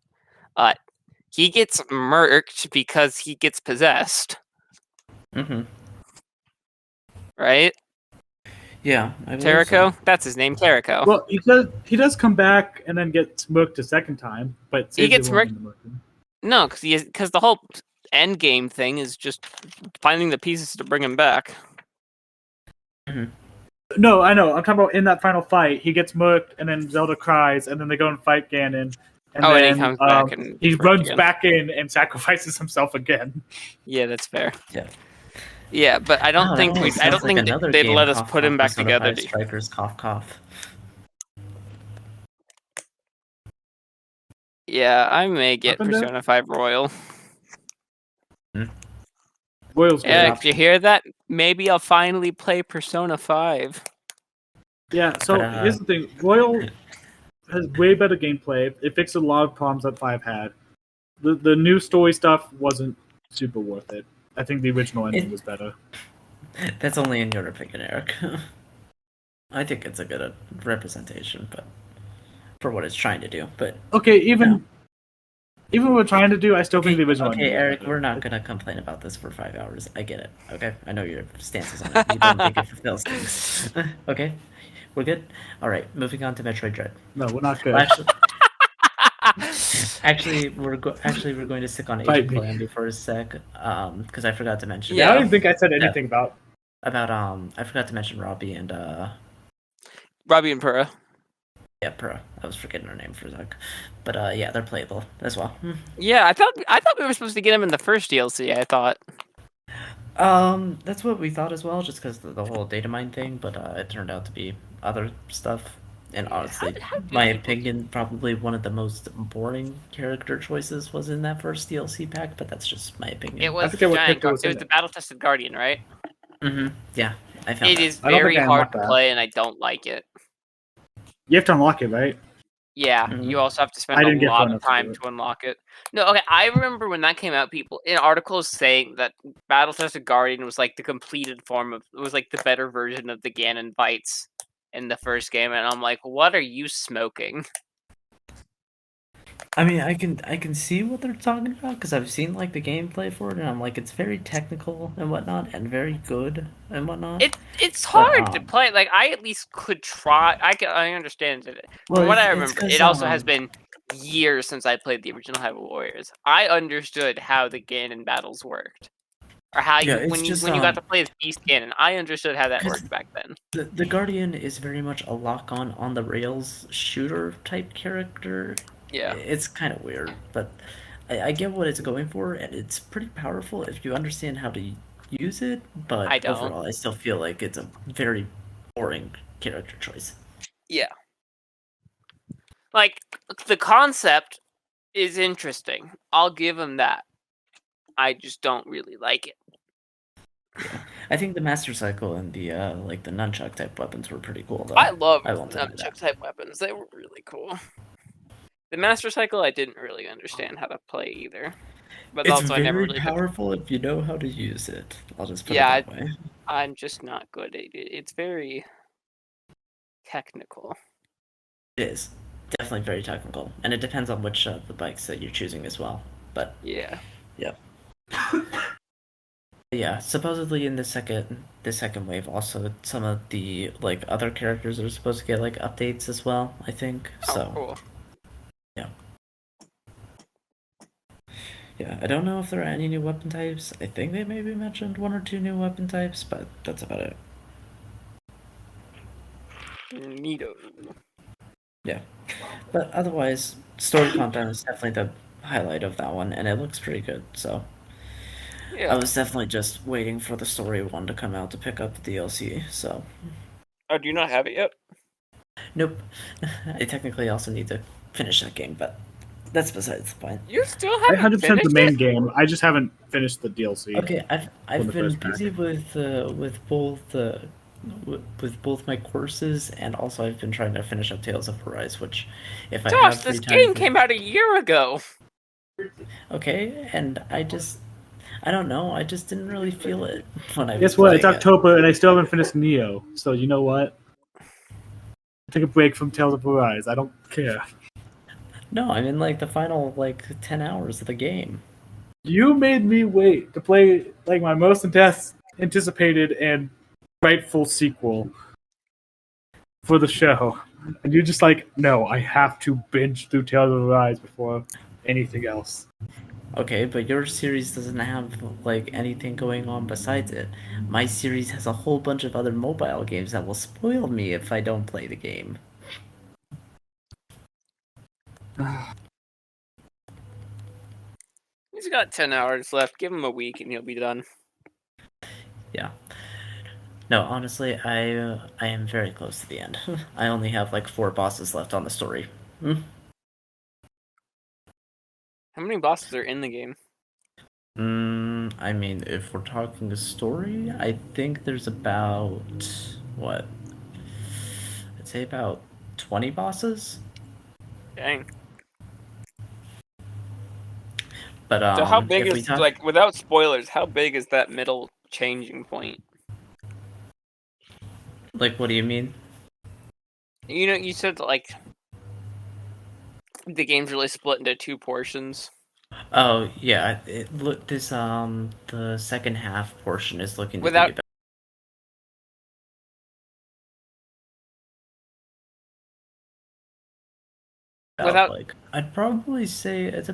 He gets murked because he gets possessed. Mm-hmm. Right? Yeah. I believe Terrico? so. That's his name, Terrico. Well, he does come back and then get smoked a second time, but He gets saves everyone in the murking. No, because the whole end game thing is just finding the pieces to bring him back. No, I know. I'm talking about in that final fight, he gets murked, and then Zelda cries, and then they go and fight Ganon. And Oh, and then he comes back and he gets murked runs again. back in and sacrifices himself again. Yeah, that's fair. Yeah. Yeah, but I don't Oh, think that we. almost I don't sounds like think another they'd game, let us cough, put him cough, back Persona together. 5 Strikers, cough, cough. Yeah, I may get Happened there? Persona 5 Royal. Royal's good. Yeah, did you hear that? Maybe I'll finally play Persona 5. Yeah, so But, here's the thing. Royal has way better gameplay. It fixed a lot of problems that 5 had. The new story stuff wasn't super worth it. I think the original ending was better. That's only in your opinion, Eric. I think it's a good representation, but for what it's trying to do. But Okay, even what we're trying to do, I still think the original okay, ending was Eric, better. we're not gonna complain about this for 5 hours. I get it. Okay, I know your stances on it. You don't think it fulfills things. Okay, we're good. All right, moving on to Metroid Dread. No, we're not good. Well, actually, Actually, we're going to stick on Age Fight of me. Calamity for a sec, because I forgot to mention. Yeah, I don't even think I said anything about. I forgot to mention Robbie and Robbie and Pura. yeah, Pro. I was forgetting her name for a sec, but yeah, they're playable as well. Yeah, I thought we were supposed to get him in the first DLC. I thought. That's what we thought as well, just because the whole data mine thing, but it turned out to be other stuff. And honestly, How do my people- opinion, probably one of the most boring character choices was in that first DLC pack, but that's just my opinion. It was forget what giant. character was It in was it. the battle tested Guardian, right? Yeah, I found It that. is I don't very think I hard unlocked to that. play, and I don't like it. You have to unlock it, right? Yeah, Mhm. you also have to spend I a didn't get lot far of enough to time do it. to unlock it. No, okay, I remember when that came out, people in articles saying that Battle Tested Guardian was like the completed form of, it was like the better version of the Ganon fights in the first game, and I'm like, what are you smoking? I mean, I can see what they're talking about because I've seen like the gameplay for it, and I'm like, it's very technical and whatnot, and very good and whatnot. It's But, hard to play. Like I at least could try. I understand it. From what I remember, it also has been years since I played the original Hyrule Warriors. I understood how the Ganon battles worked, or how Yeah, you it's when you just, when you got to play as Beast Ganon. I understood how that 'cause worked back then. the Guardian is very much a lock on the rails shooter type character. Yeah. It's kind of weird, but I get what it's going for, and it's pretty powerful if you understand how to use it. But I don't. overall, I still feel like it's a very boring character choice. Yeah. Like the concept is interesting. I'll give him that. I just don't really like it. I think the Master Cycle and the like the nunchuck type weapons were pretty cool though. I love I won't deny that. nunchuck type weapons. They were really cool. The Master Cycle, I didn't really understand how to play either. But It's also, I never very really. powerful if you know how to use it. I'll just put Yeah, it that way. I'm just not good at it. It's very technical. It is definitely very technical, and it depends on which the bikes that you're choosing as well. But Yeah. yeah, supposedly in the second wave, also some of the like other characters are supposed to get like updates as well. I think so. Oh, cool. Yeah, I don't know if there are any new weapon types. I think they maybe mentioned one or two new weapon types, but that's about it. Neato. Yeah, but otherwise, story content is definitely the highlight of that one, and it looks pretty good. So Yeah. I was definitely just waiting for the story one to come out to pick up the DLC. So Oh, do you not have it yet? nope, I technically also need to finish that game, but that's besides the point. You still I haven't 100% finished the main it? game. I just haven't finished the DLC. Okay, I've the been first pack. busy with both with both my courses, and also I've been trying to finish up Tales of Arise, which if I Josh, have free this time game for- came out a year ago. Okay, and I don't know, I just didn't really feel it when I was Guess what? It's playing it. October, and I still haven't finished Neo. So you know what? Take a break from Tales of Arise. I don't care. No, I'm in like the final like 10 hours of the game. You made me wait to play like my most anticipated and rightful sequel for the show, and you're just like, no, I have to binge through Tales of Arise before anything else. Okay, but your series doesn't have like anything going on besides it. My series has a whole bunch of other mobile games that will spoil me if I don't play the game. He's got 10 hours left. Give him a week and he'll be done. Yeah. No, honestly, I am very close to the end. I only have like 4 bosses left on the story. How many bosses are in the game? I mean, if we're talking the story, I think there's about what? I'd say about 20 bosses. Dang. But So how big if we is, talk, like, without spoilers, how big is that middle changing point? like, what do you mean? You know, you said that, like, the game's really split into 2 portions. Oh yeah, look this the second half portion is looking to Without be about Without I'd probably say it's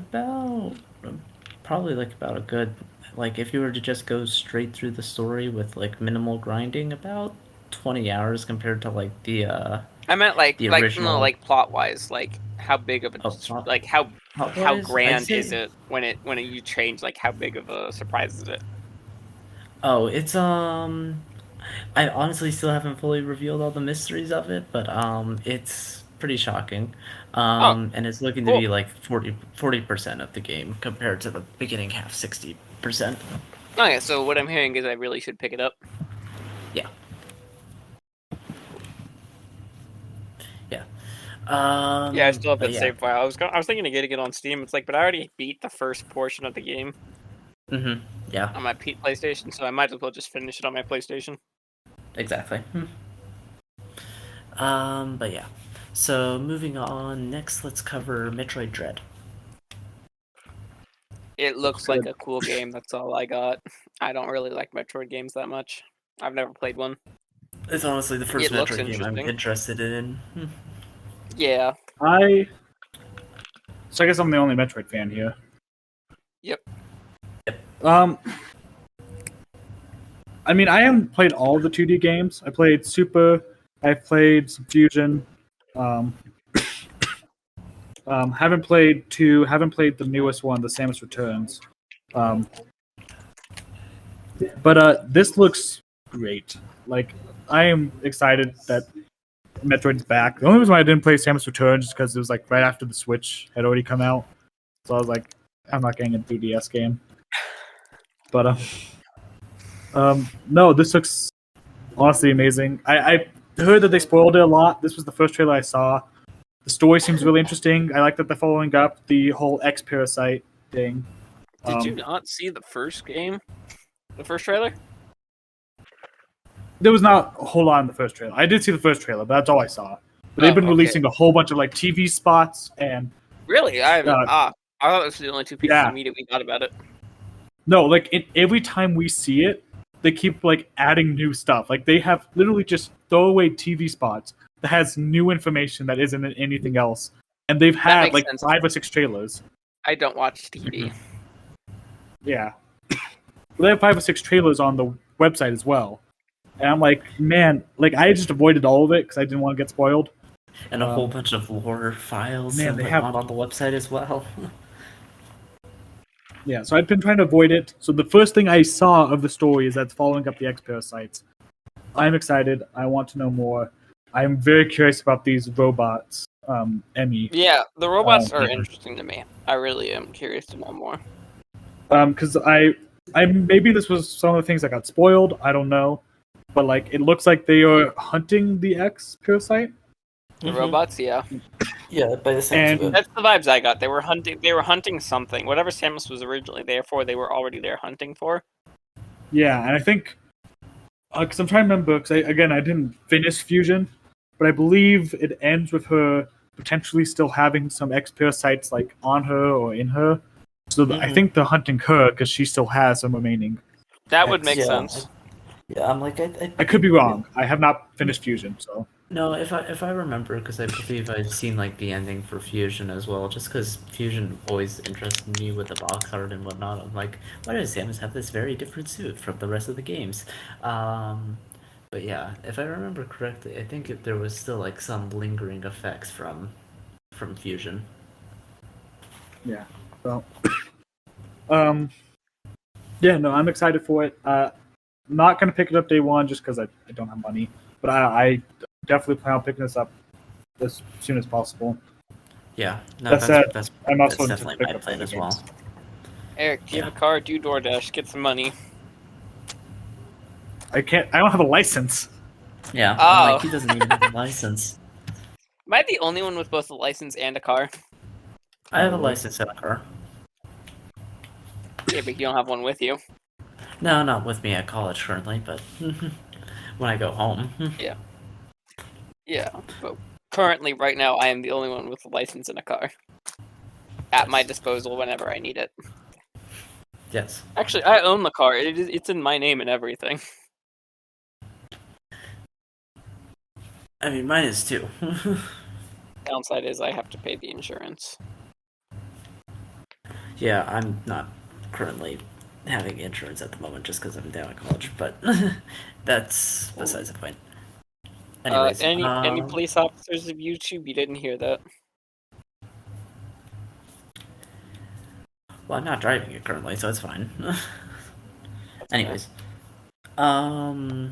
probably like about a good, like if you were to just go straight through the story with like minimal grinding, about 20 hours compared to like I meant the no, original. like plot wise, like how big of a Oh, plot, like plot how wise, I'd grand is say. it when you change, like how big of a surprise is it? Oh, it's I honestly still haven't fully revealed all the mysteries of it, but it's pretty shocking. Oh, And it's looking to cool. be like 40% of the game compared to the beginning half 60%. Okay, so what I'm hearing is I really should pick it up. Yeah. Yeah. Yeah, I still have But that yeah. save file. I was thinking of getting it on Steam. It's like, but I already beat the first portion of the game Yeah. on my PlayStation, so I might as well just finish it on my PlayStation. Exactly. But yeah. So moving on, next let's cover Metroid Dread. It Looks looks like good. a cool game. That's all I got. I don't really like Metroid games that much. I've never played one. It's honestly the first It looks Metroid game I'm interesting. interested in. Yeah. So I guess I'm the only Metroid fan here. Yep. I mean, I haven't played all the 2D games. I played Super. I played some Fusion. Haven't played 2. Haven't played the newest one, the Samus Returns. But this looks great. Like, I am excited that Metroid's back. The only reason why I didn't play Samus Returns is because it was like right after the Switch had already come out. So I was like, I'm not getting a 3DS game. But no, this looks honestly amazing. I heard that they spoiled it a lot. This was the first trailer I saw. The story seems really interesting. I like that they're following up the whole X Parasite thing. Did you not see the first game? The first trailer? There was not a whole lot in the first trailer. I did see the first trailer, but that's all I saw. But they've been okay. releasing a whole bunch of like TV spots and Really? I thought this was the only 2 pieces Yeah. of media we got about it. no, like every time we see it, they keep like adding new stuff. Like they have literally just throwaway TV spots that has new information that isn't in anything else, and they've had makes like sense. 5 or 6 trailers. I don't watch TV. Yeah, they have 5 or 6 trailers on the website as well. And I'm like, man, like I just avoided all of it because I didn't want to get spoiled. And a whole bunch of lore files man, and they whatnot have- on the website as well. Yeah, so I've been trying to avoid it. So the first thing I saw of the story is that's following up the X Parasites. I'm excited. I want to know more. I'm very curious about these robots, Emmy. Yeah, the robots are yeah. interesting to me. I really am curious to know more. Because I maybe this was some of the things that got spoiled. I don't know, but like it looks like they are hunting the X Parasite. The robots, yeah. Yeah, by the same And- token. That's the vibes I got. They were hunting something. Whatever Samus was originally there for, they were already there hunting for. Yeah, and I think because I'm trying to remember because I didn't finish Fusion, but I believe it ends with her potentially still having some X Parasites like on her or in her. So I think they're hunting her because she still has some remaining. That would make Yeah. sense. Yeah, I'm like, I could be wrong. I have not finished Fusion, so No, if I remember, because I believe I've seen like the ending for Fusion as well. Just because Fusion always interested me with the box art and whatnot. I'm like, why does Samus have this very different suit from the rest of the games? But yeah, if I remember correctly, I think there was still like some lingering effects from Fusion. yeah. So, yeah, no, I'm excited for it. Not gonna pick it up day one just because I don't have money, but I definitely plan on picking this up as soon as possible. Yeah, no, That said, that's I'm also that's into definitely pick my up plan other as well. games. Eric, do you have Yeah. a car? Do DoorDash. Get some money. I don't have a license. Yeah, Oh. I'm like, he doesn't even have a license. Am I the only one with both a license and a car? I have a license and a car. Yeah, but you don't have one with you. No, not with me at college currently, but when I go home. Yeah, but currently, right now, I am the only one with a license and a car. At my disposal whenever I need it. Yes. Actually, I own the car. It's in my name and everything. I mean, mine is too. downside is I have to pay the insurance. Yeah, I'm not currently having insurance at the moment just because I'm down at college, but that's besides the point. Anyways, Any police officers of YouTube? You didn't hear that. well, I'm not driving it currently, so it's fine. Anyways, but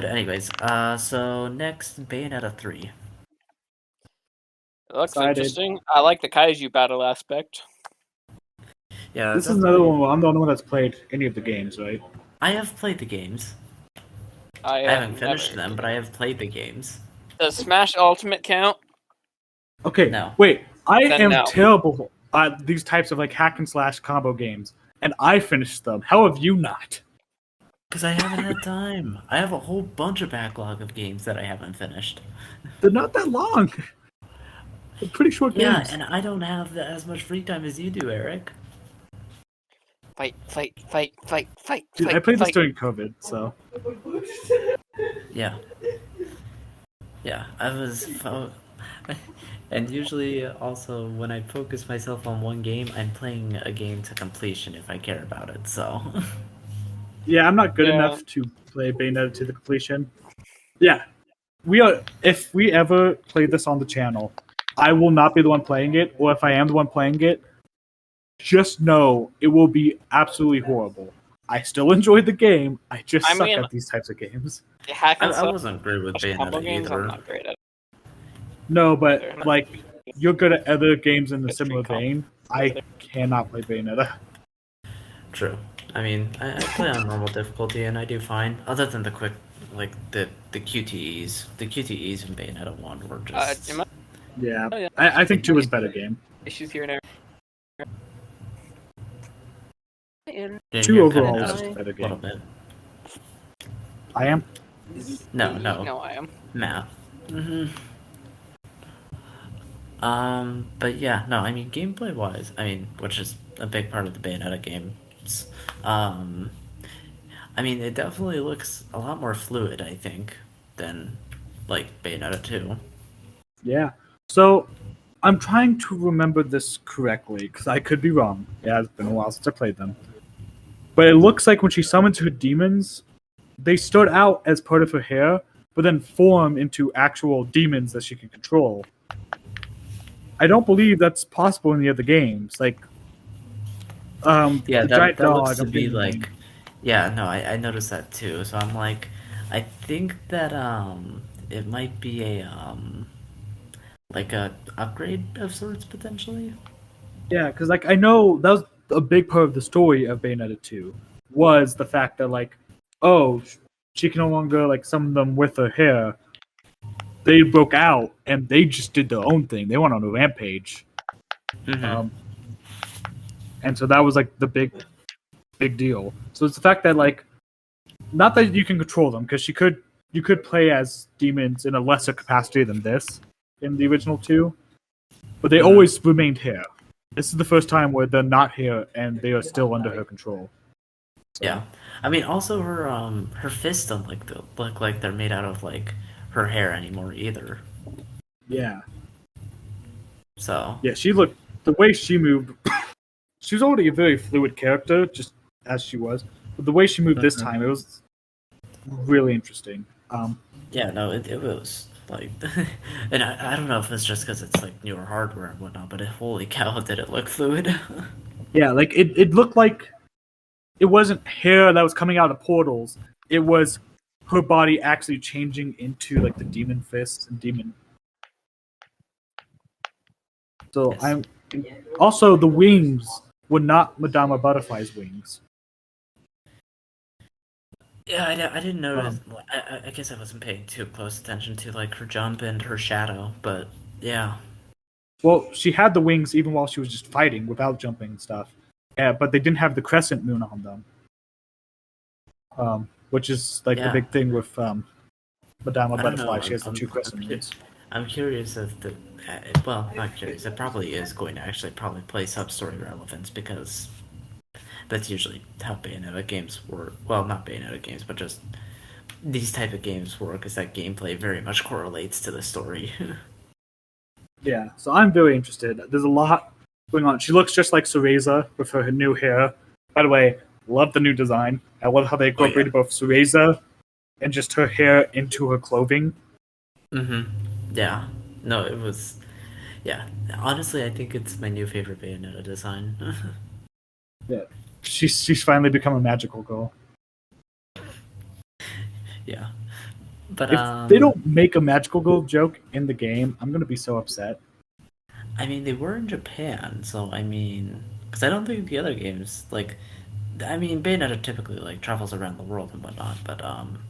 anyways, so next, Bayonetta 3. It looks Excited. interesting. I like the kaiju battle aspect. Yeah, This is another one where I'm the only one that's played any of the games, right? I have played the games. I haven't finished them, but I have played the games. Does Smash Ultimate count? Okay, No. wait. I Then am no. terrible at these types of like hack and slash combo games, and I finished them. How have you not? Because I haven't had time. I have a whole bunch of backlog of games that I haven't finished. They're not that long. They're pretty short Yeah, games. and I don't have as much free time as you do, Eric. Fight. Dude, I played this during COVID, so. Yeah. Yeah, I was... And usually, also, when I focus myself on one game, I'm playing a game to completion if I care about it, so... Yeah, I'm not good Yeah. enough to play Bayonetta to the completion. Yeah, we are. If we ever play this on the channel, I will not be the one playing it, or if I am the one playing it, just know it will be absolutely horrible. I still enjoyed the game. I just suck at these types of games. Hack and I wasn't great with combo Bayonetta games. I'm either. not great at. No, but like you're good at other games in the It's similar pretty vein. I cannot play Bayonetta. True. I mean, I play on normal difficulty and I do fine. Other than the quick, like, the QTEs. The QTEs in Bayonetta 1 were just... Yeah, Oh, yeah. I think 2 is a better game. Issues here and there. Yeah, 2 you're overall kinda is just a nuts. better A little game. bit. I am. No. No, I am. Math. But yeah, no, I mean, gameplay-wise, I mean, which is a big part of the Bayonetta games, I mean, it definitely looks a lot more fluid, I think, than, like, Bayonetta 2. Yeah. So I'm trying to remember this correctly because I could be wrong. Yeah, it's been a while since I played them. But it looks like when she summons her demons, they start out as part of her hair, but then form into actual demons that she can control. I don't believe that's possible in the other games. Like, Yeah, the that giant dog. looks to I'm be thinking- like... Yeah, no, I noticed that too, so I'm like, I think that, it might be a, like a upgrade of sorts, potentially? Yeah, because like I know that was a big part of the story of Bayonetta 2 was the fact that like, oh, she can no longer like summon them with her hair. They broke out and they just did their own thing. They went on a rampage, Mm-hmm. and so that was like the big deal. So it's the fact that like, not that you can control them because you could play as demons in a lesser capacity than this in the original 2, but they always remained here. This is the first time where they're not here and they are still under her control. So, Yeah, I mean, also her fists don't look like they're made out of like her hair anymore either. yeah. So Yeah, she looked the way she moved. She was already a very fluid character, just as she was. But the way she moved this time, it was really interesting. yeah, no, it was like, and I don't know if it's just because it's like newer hardware and whatnot, but holy cow, did it look fluid? Yeah, like it looked like it wasn't hair that was coming out of portals. It was her body actually changing into like the demon fists and demon. So Yes. I'm also the wings were not Madama Butterfly's wings. Yeah, I didn't notice. I guess I wasn't paying too close attention to like her jump and her shadow, but yeah. Well, she had the wings even while she was just fighting without jumping and stuff. But they didn't have the crescent moon on them. Which is like the big thing with Madama I don't Butterfly. know, She has the 2 crescent moons. I'm curious if well, not curious. It probably is going to actually probably play sub-story relevance because that's usually how Bayonetta games work. Well, not Bayonetta games, but just these type of games work is that gameplay very much correlates to the story. Yeah, so I'm very interested. There's a lot going on. She looks just like Cereza with her new hair. By the way, love the new design. I love how they incorporated both Cereza and just her hair into her clothing. Yeah. No, it was. Yeah. Honestly, I think it's my new favorite Bayonetta design. Yeah, she's finally become a magical girl. Yeah. But If they don't make a magical girl joke in the game, I'm gonna be so upset. I mean, they were in Japan, so I mean, because I don't think the other games like. I mean, Bayonetta typically like travels around the world and whatnot, but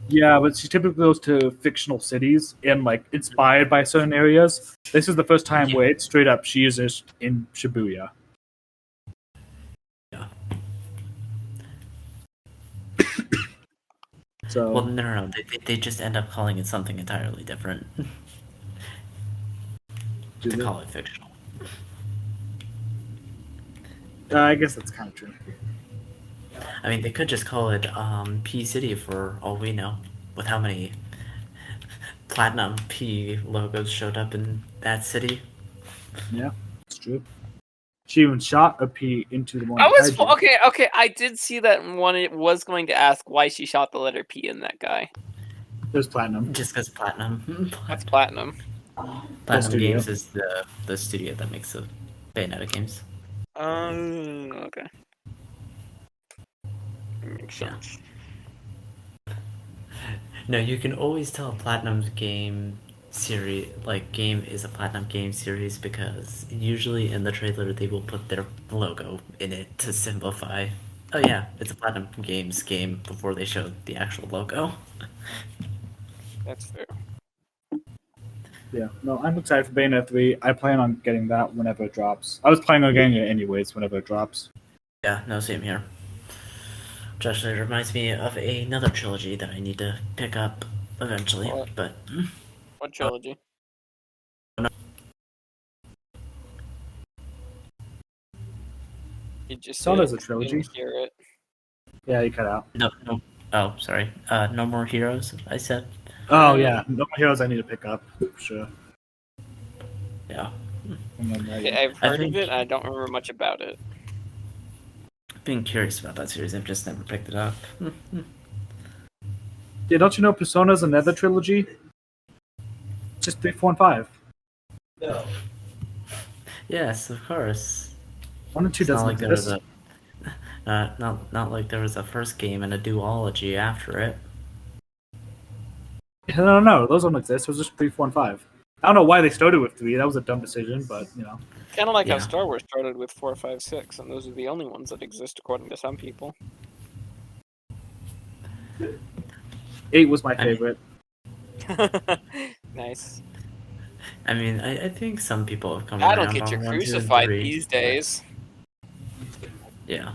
Yeah, but she typically goes to fictional cities and like inspired by certain areas. This is the first time where it's straight up she is just in Shibuya. Yeah. So Well, no. They just end up calling it something entirely different to call it fictional. I guess that's kind of true. I mean, they could just call it P City for all we know, with how many platinum P logos showed up in that city. Yeah, it's true. She even shot a P into the one. Okay. I did see that one. It was going to ask why she shot the letter P in that guy. There's platinum. Just because platinum. That's platinum. Platinum Games is the studio that makes the Bayonetta games. Okay. Makes sense. No, you can always tell Platinum's game series, game is a Platinum game series because usually in the trailer they will put their logo in it to simplify. Oh yeah, it's a Platinum Games game before they show the actual logo. That's fair. Yeah, no, I'm excited for Bayonetta 3. I plan on getting that whenever it drops. I was planning on getting it anyways whenever it drops. Yeah, no, same here. Which actually reminds me of another trilogy that I need to pick up eventually. What trilogy? You just Sona's a trilogy. Hear it. Yeah, you cut out. No. Oh, sorry. No More Heroes, I said. Oh, yeah. No More Heroes I need to pick up, for sure. Yeah. I've heard of it, I don't remember much about it. Being curious about that series, I've just never picked it up. Yeah, don't you know Persona's another trilogy? Just 3, 4, and 5. No. Yes, of course. 1 and 2 doesn't exist. Not like there was a first game and a duology after it. No, those don't exist. It was just 3, 4, and 5. I don't know why they started with 3. That was a dumb decision, but, you know. Kind of like how Star Wars started with 4, 5, 6, and those are the only ones that exist according to some people. 8 was my favorite. Nice. I mean, I think some people have come I around don't get you on 1, 2, and crucified 3. these days. Yeah.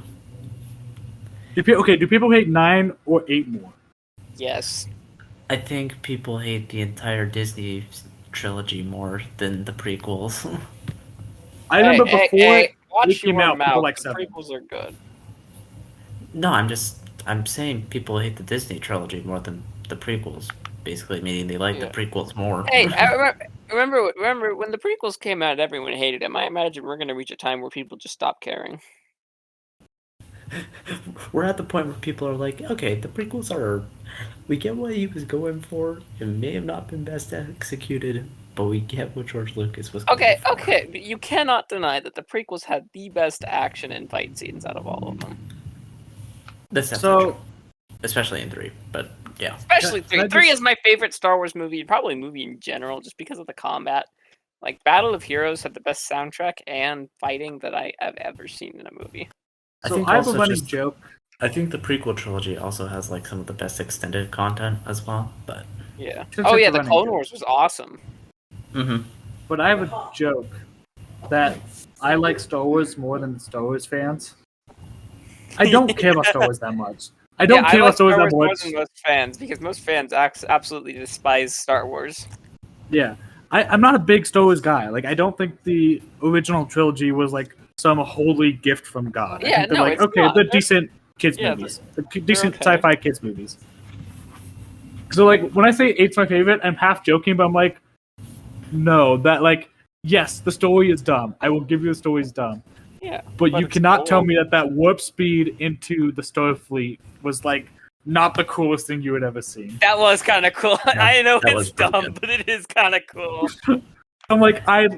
Do people hate 9 or 8 more? Yes. I think people hate the entire Disney trilogy more than the prequels. I remember before it watch came your out, people mouth. like The 7. prequels are good. No, I'm saying people hate the Disney trilogy more than the prequels. Basically, meaning they like the prequels more. Hey, I remember when the prequels came out, everyone hated them. I imagine we're going to reach a time where people just stop caring. We're at the point where people are like, okay, the prequels are... We get what he was going for. It may have not been best executed, but we get what George Lucas was going for. Okay, but you cannot deny that the prequels had the best action and fight scenes out of all of them. That's definitely true. Especially in 3, but yeah. Especially 3. 3 is my favorite Star Wars movie, probably movie in general, just because of the combat. Like, Battle of Heroes had the best soundtrack and fighting that I have ever seen in a movie. So I have a running joke. I think the prequel trilogy also has like some of the best extended content as well, but yeah. The Clone Wars was awesome. Mm-hmm. But I have a joke that I like Star Wars more than the Star Wars fans. I don't care about Star Wars that much. I don't care about Star Wars that much. More than most fans, because most fans absolutely despise Star Wars. Yeah. I'm not a big Star Wars guy. Like, I don't think the original trilogy was like some holy gift from God. Yeah, they're like, okay, they're decent kids yeah, movies. They're decent sci-fi kids movies. So like when I say 8's my favorite, I'm half joking, but I'm like, no, that like yes, the story is dumb. I will give you the story is dumb. Yeah, But you it's cannot cool. tell me that warp speed into the Starfleet was like not the coolest thing you would ever see. That was kind of cool. I know that it's was pretty dumb, good. but it is kind of cool. I'm like I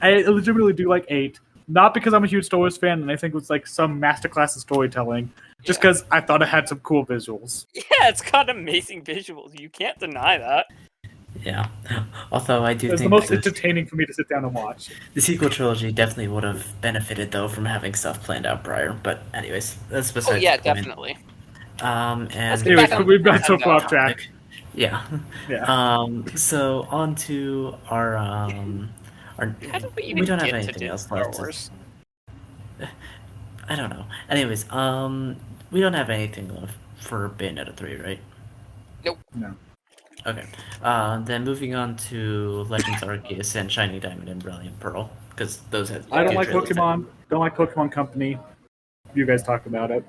legitimately do like 8, not because I'm a huge Star Wars fan and I think it was like some masterclass of storytelling, just Yeah. because I thought it had some cool visuals. Yeah, it's got amazing visuals. You can't deny that. Yeah. Although I do It's the think most the entertaining for me to sit down and watch. sequel trilogy definitely would have benefited though from having stuff planned out prior. But anyways, that's Oh besides yeah, the point. definitely. And get Anyways, back on we've got so Nintendo far off track. topic. Yeah. Yeah. So on to our How did we we even don't have get anything to else Star left. Wars? I don't know. Anyways, we don't have anything left for Bayonetta 3, right? Nope. No. Okay. Then moving on to Legends Arceus and Shining Diamond and Brilliant Pearl, because those have. I don't good like trailers that- Pokemon. Don't like Pokemon Company. You guys talk about it.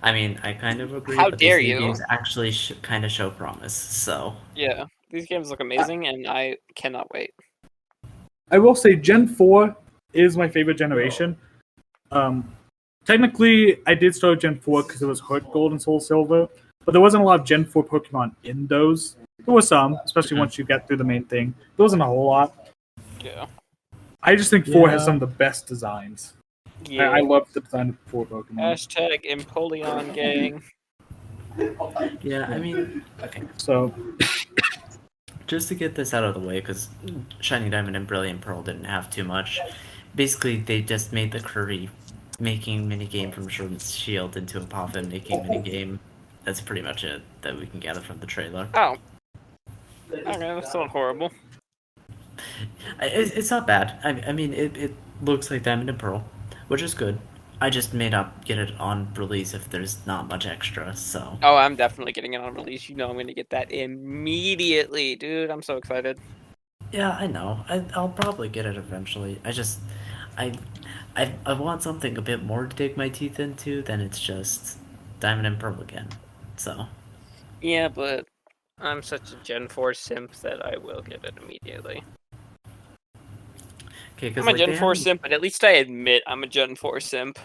I mean, I kind of agree. How but dare these new you. games actually kind of show promise. So Yeah, these games look amazing, and I cannot wait. I will say Gen 4 is my favorite generation. Technically, I did start Gen 4 because it was Heart Gold and Soul Silver, but there wasn't a lot of Gen 4 Pokemon in those. There was some, especially once you get through the main thing. There wasn't a whole lot. Yeah. I just think 4 has Yeah. some of the best designs. Yeah. I love the design of 4 Pokemon. Hashtag Empoleon gang. yeah, I mean, okay. So, Just to get this out of the way, because Shining Diamond and Brilliant Pearl didn't have too much. Basically, they just made the Kirby making minigame from Sword Shield into a Poffin making minigame. That's pretty much it that we can gather from the trailer. Oh. Okay, that's not horrible. It's not bad. I mean, it looks like Diamond and Pearl, which is good. I just may not get it on release if there's not much extra, so. Oh, I'm definitely getting it on release. You know I'm going to get that immediately, dude. I'm so excited. Yeah, I know. I'll probably get it eventually. I want something a bit more to dig my teeth into than it's just Diamond and Pearl again. So. Yeah, but I'm such a Gen 4 simp that I will get it immediately. Okay, I'm a Gen 4 simp, but at least I admit I'm a Gen 4 simp.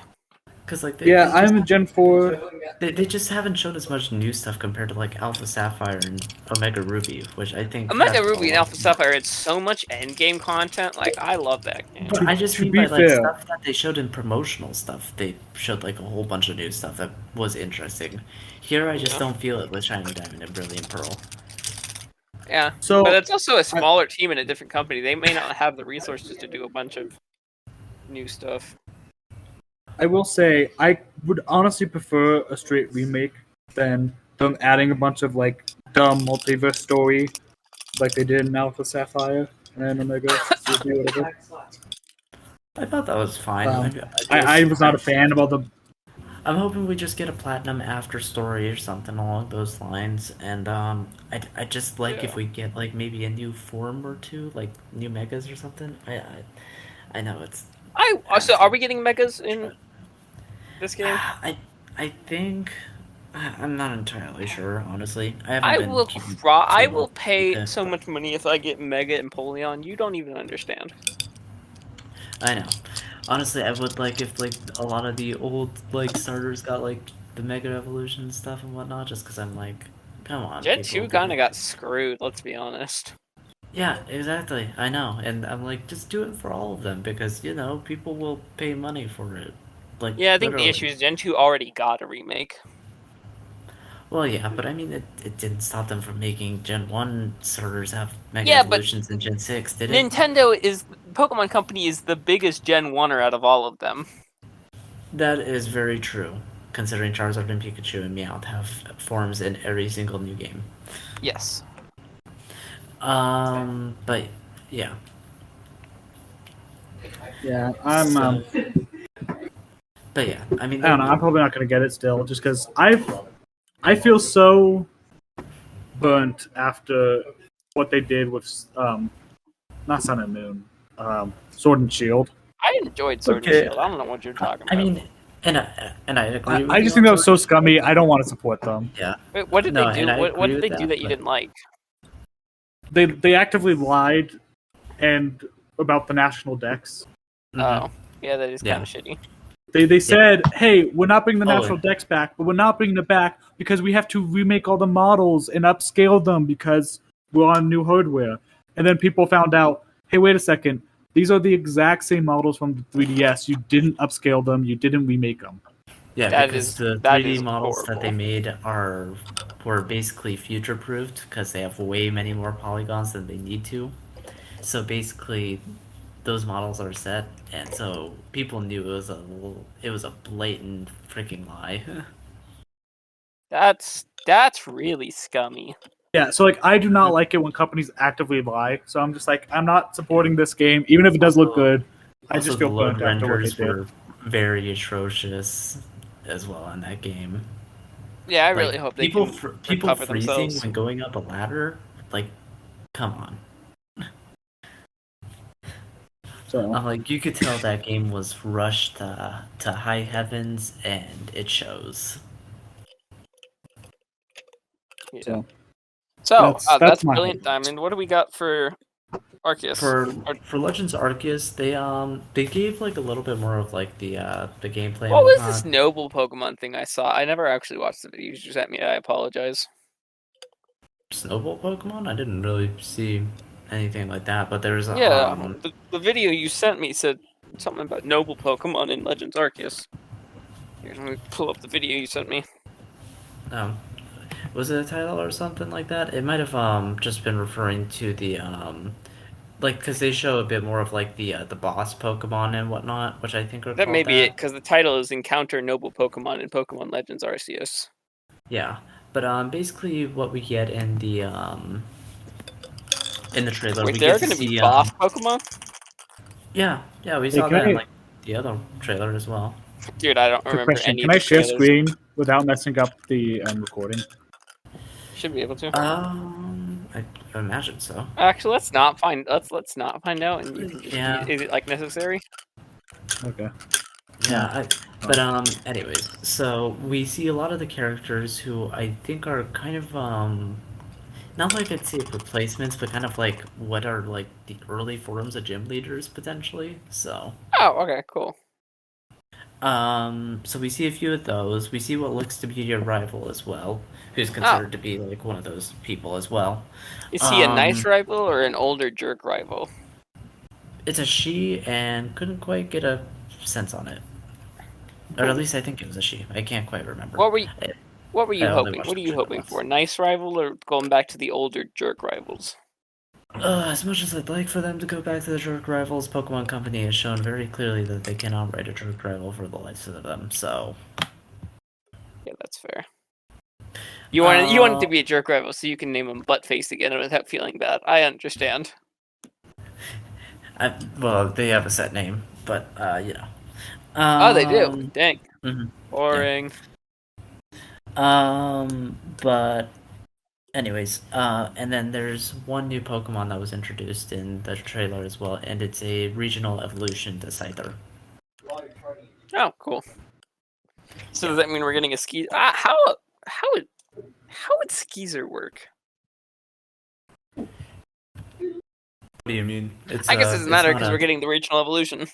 Because like yeah, I'm a Gen 4. They just haven't shown as much new stuff compared to like Alpha Sapphire and Omega Ruby, which I think Omega has a Ruby and lot Alpha Sapphire had so much endgame content. Like, I love that game. But I just To mean be by like fair- stuff that they showed in promotional stuff. They showed like a whole bunch of new stuff that was interesting. Here, I just Yeah. don't feel it with Shining Diamond and Brilliant Pearl. Yeah, So, but it's also a smaller team in a different company. They may not have the resources to do a bunch of new stuff. I will say I would honestly prefer a straight remake than them adding a bunch of like dumb multiverse story like they did in Alpha Sapphire and Omega Ruby, whatever. I thought that was fine. I was not a fan of all the. I'm hoping we just get a platinum after story or something along those lines, and I just like if we get like maybe a new form or two, like new megas or something. I know it's. So are we getting megas in this game? I think I'm not entirely sure, honestly. I haven't I been will keeping cry. I too will up pay with it, so but- much money if I get Mega and Empoleon. You don't even understand. I know. Honestly, I would like if like a lot of the old like starters got like the Mega Evolution stuff and whatnot, just because I'm like, come on. Gen people, 2 kind of got screwed. Let's be honest. Yeah, exactly. I know, and I'm like, just do it for all of them because you know people will pay money for it. Like Yeah, I think literally. the issue is Gen 2 already got a remake. Well, yeah, but I mean, it didn't stop them from making Gen 1 starters have Mega Yeah, but Evolutions in Gen 6, did it? Pokemon Company is the biggest Gen 1er out of all of them. That is very true, considering Charizard and Pikachu and Meowth have forms in every single new game. Yes. But yeah. Yeah, I'm. So- But yeah, I mean, I don't know. I'm probably not going to get it still, just because I feel so burnt after what they did with not Sun and Moon, Sword and Shield. I enjoyed Sword Okay. and Shield. I don't know what you're talking about. I mean, I agree with I you just on think that was so certain scummy. points. I don't want to support them. Yeah. Wait, what did No, they do? and I What agree did with they do that you but didn't like? They actively lied and about the national decks. mhm. Oh, yeah, that is kind Yeah. of shitty. They said, hey, we're not bringing the Oh, national decks back, but we're not bringing it back because we have to remake all the models and upscale them because we're on new hardware. And then people found out, hey, wait a second, these are the exact same models from the 3DS. You didn't upscale them, you didn't remake them. yeah, That because is the that 3D is models that they horrible. made were basically future proofed because they have way many more polygons than they need to. So basically, those models are set, and so people knew it was a blatant freaking lie. That's really scummy. Yeah, so like I do not like it when companies actively lie. So I'm just like, I'm not supporting this game, even if it does look Also, good. I also just the feel load burnt after what they renders did. were very atrocious as well in that game. Yeah, I Like really hope they can people recover freezing themselves. when going up a ladder. Like, come on. So Like you could tell that game was rushed to high heavens, and it shows. Yeah. so So that's that's my brilliant, whole Diamond. What do we got for Arceus? For Legends Arceus, they gave like a little bit more of like the gameplay and What was this whatnot. noble Pokemon thing I saw? I never actually watched the video you sent me. I apologize. Snowball Pokemon? I didn't really see anything like that, but there's Yeah, the video you sent me said something about noble Pokemon in Legends Arceus. Here, let me pull up the video you sent me. um was it a title or something like that? It might have just been referring to the like because they show a bit more of like the boss Pokemon and whatnot, which I think are That may called be it, that. because the title is Encounter Noble Pokemon in Pokemon Legends Arceus. Yeah, but basically what we get in the trailer, Wait, we there get are to going to be see boss Pokemon? yeah, we Hey, saw that in like the other trailer as well. Dude, I don't quick remember question. any Can of I the share trailers. screen without messing up the recording? Should be able to. I imagine so. Actually, let's not find out, and you can just. Yeah. Is it like necessary? Okay. Yeah, but anyways, so we see a lot of the characters who I think are kind of not like I'd say replacements, but kind of like what are like the early forms of gym leaders potentially. Oh, okay, cool. So we see a few of those. We see what looks to be your rival as well, who's Oh, considered to be like one of those people as well. is he a nice rival or an older jerk rival? It's a she, and couldn't quite get a sense on it. Or at least I think it was a she. I can't quite remember. What were you, what were I you only hoping? watched What are the you trailer hoping once. for? Nice rival or going back to the older jerk rivals? As much as I'd like for them to go back to the jerk rivals, Pokemon Company has shown very clearly that they cannot write a jerk rival for the life of them. So Yeah, that's fair. You want it to be a jerk rival, so you can name him Buttface again without feeling bad. I understand. well, they have a set name, but you know. Oh, they do. Dang. Mhm. Boring. But anyways, and then there's one new Pokemon that was introduced in the trailer as well, and it's a regional evolution to Scyther. Oh, cool. So does that mean we're getting a ski? How would Skeezer work? What do you mean? I guess it doesn't matter because we're getting the regional evolution.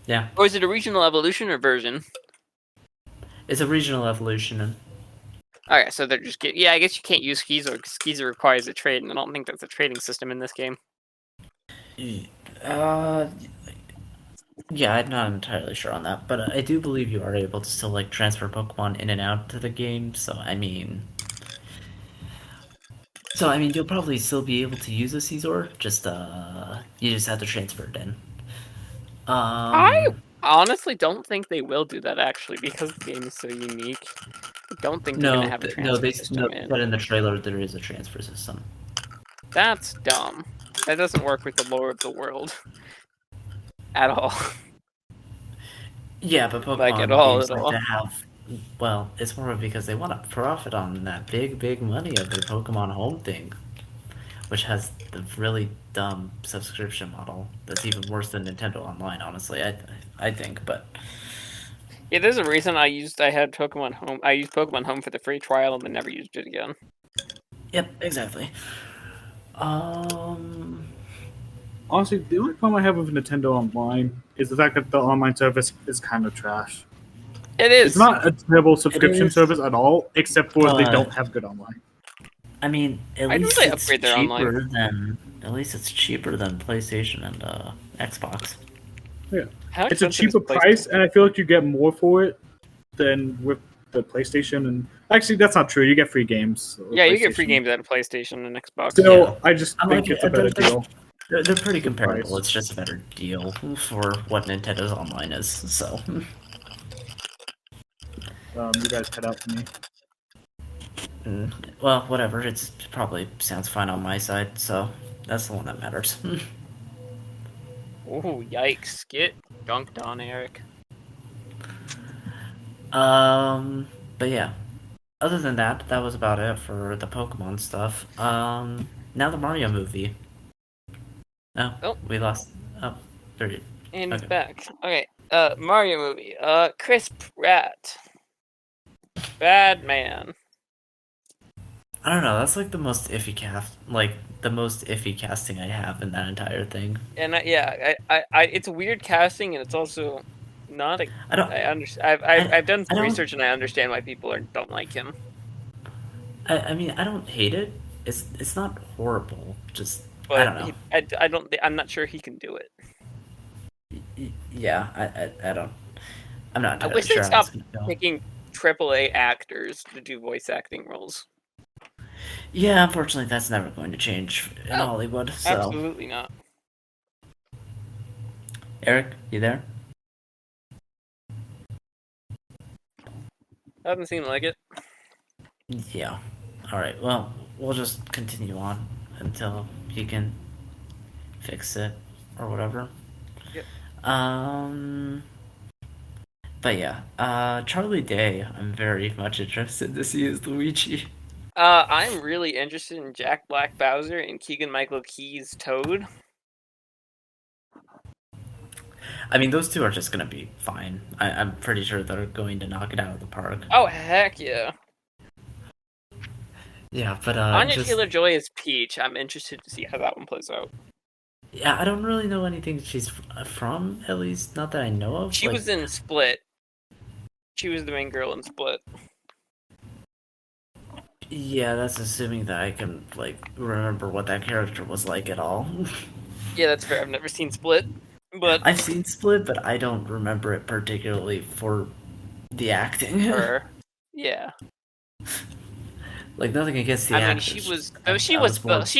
Yeah. Or is it a regional evolution or version? It's a regional evolution. Okay, so they're just yeah. I guess you can't use Skeezer because Skeezer requires a trade, and I don't think that's a trading system in this game. Yeah, I'm not entirely sure on that, but I do believe you are able to still like transfer Pokemon in and out to the game. So I mean, you'll probably still be able to use a Caesar. Just you just have to transfer it in. I honestly don't think they will do that actually because the game is so unique. I don't think they're gonna have a transfer system in. But in the trailer there is a transfer system. That's dumb. That doesn't work with the lore of the world at all. Yeah, but Pokemon Like, at all, games at like all. to have. Well, it's more because they want to profit on that big money of their Pokemon Home thing, which has the really dumb subscription model that's even worse than Nintendo Online. Honestly, I think, but Yeah, there's a reason I had Pokemon Home. I used Pokemon Home for the free trial and then never used it again. Yep, exactly. Honestly, the only problem I have with Nintendo Online is the fact that the online service is kind of trash. It is. It's not a terrible subscription is. service at all, except for they But- don't have good online. I mean, at I'd least really it's upgrade their online. cheaper than PlayStation and Xbox. Yeah, How it's a expensive cheaper is PlayStation? price, and I feel like you get more for it than with the PlayStation. And actually, that's not true. You get free games. with Yeah, you get free PlayStation. games out of PlayStation and Xbox. Still, Yeah. I just I think like it's a it. better deal. They're pretty comparable. price. It's just a better deal for what Nintendo's online is. So, You guys cut out for me. well, whatever. It probably sounds fine on my side. So that's the one that matters. Ooh, yikes! Get dunked on, Eric. But yeah. Other than that, that was about it for the Pokemon stuff. Now the Mario movie. Oh. We lost. Oh, there you. And it's Okay. back. Okay. Mario movie. Chris Pratt. Bad man. I don't know. That's like the most iffy casting I have in that entire thing. And I it's a weird casting, and it's also not a. I don't. I understand. I've done I some don't- research, and I understand why people don't like him. I mean, I don't hate it. It's not horrible. Just But I don't know. I don't. I'm not sure he can do it. Yeah, I don't. I'm not I entirely wish they sure how stopped it's gonna go. picking AAA actors to do voice acting roles. Yeah, unfortunately, that's never going to change in Oh, Hollywood. So, Absolutely not. Eric, you there? Doesn't seem like it. Yeah. All right. Well, we'll just continue on until he can fix it or whatever. Yep. But yeah, Charlie Day, I'm very much interested to see as Luigi. I'm really interested in Jack Black Bowser and Keegan-Michael Key's Toad. I mean, those two are just gonna be fine. I'm pretty sure they're going to knock it out of the park. Oh heck yeah! Yeah, but Anya just, Taylor-Joy is Peach. I'm interested to see how that one plays out. yeah, I don't really know anything she's from, at least not that I know of. She Like, was in Split. She was the main girl in Split. yeah, that's assuming that I can like remember what that character was like at all. Yeah, that's fair. I've never seen Split, but I've seen Split, but I don't remember it particularly for the acting. her, yeah. Like nothing against the I mean, actors. she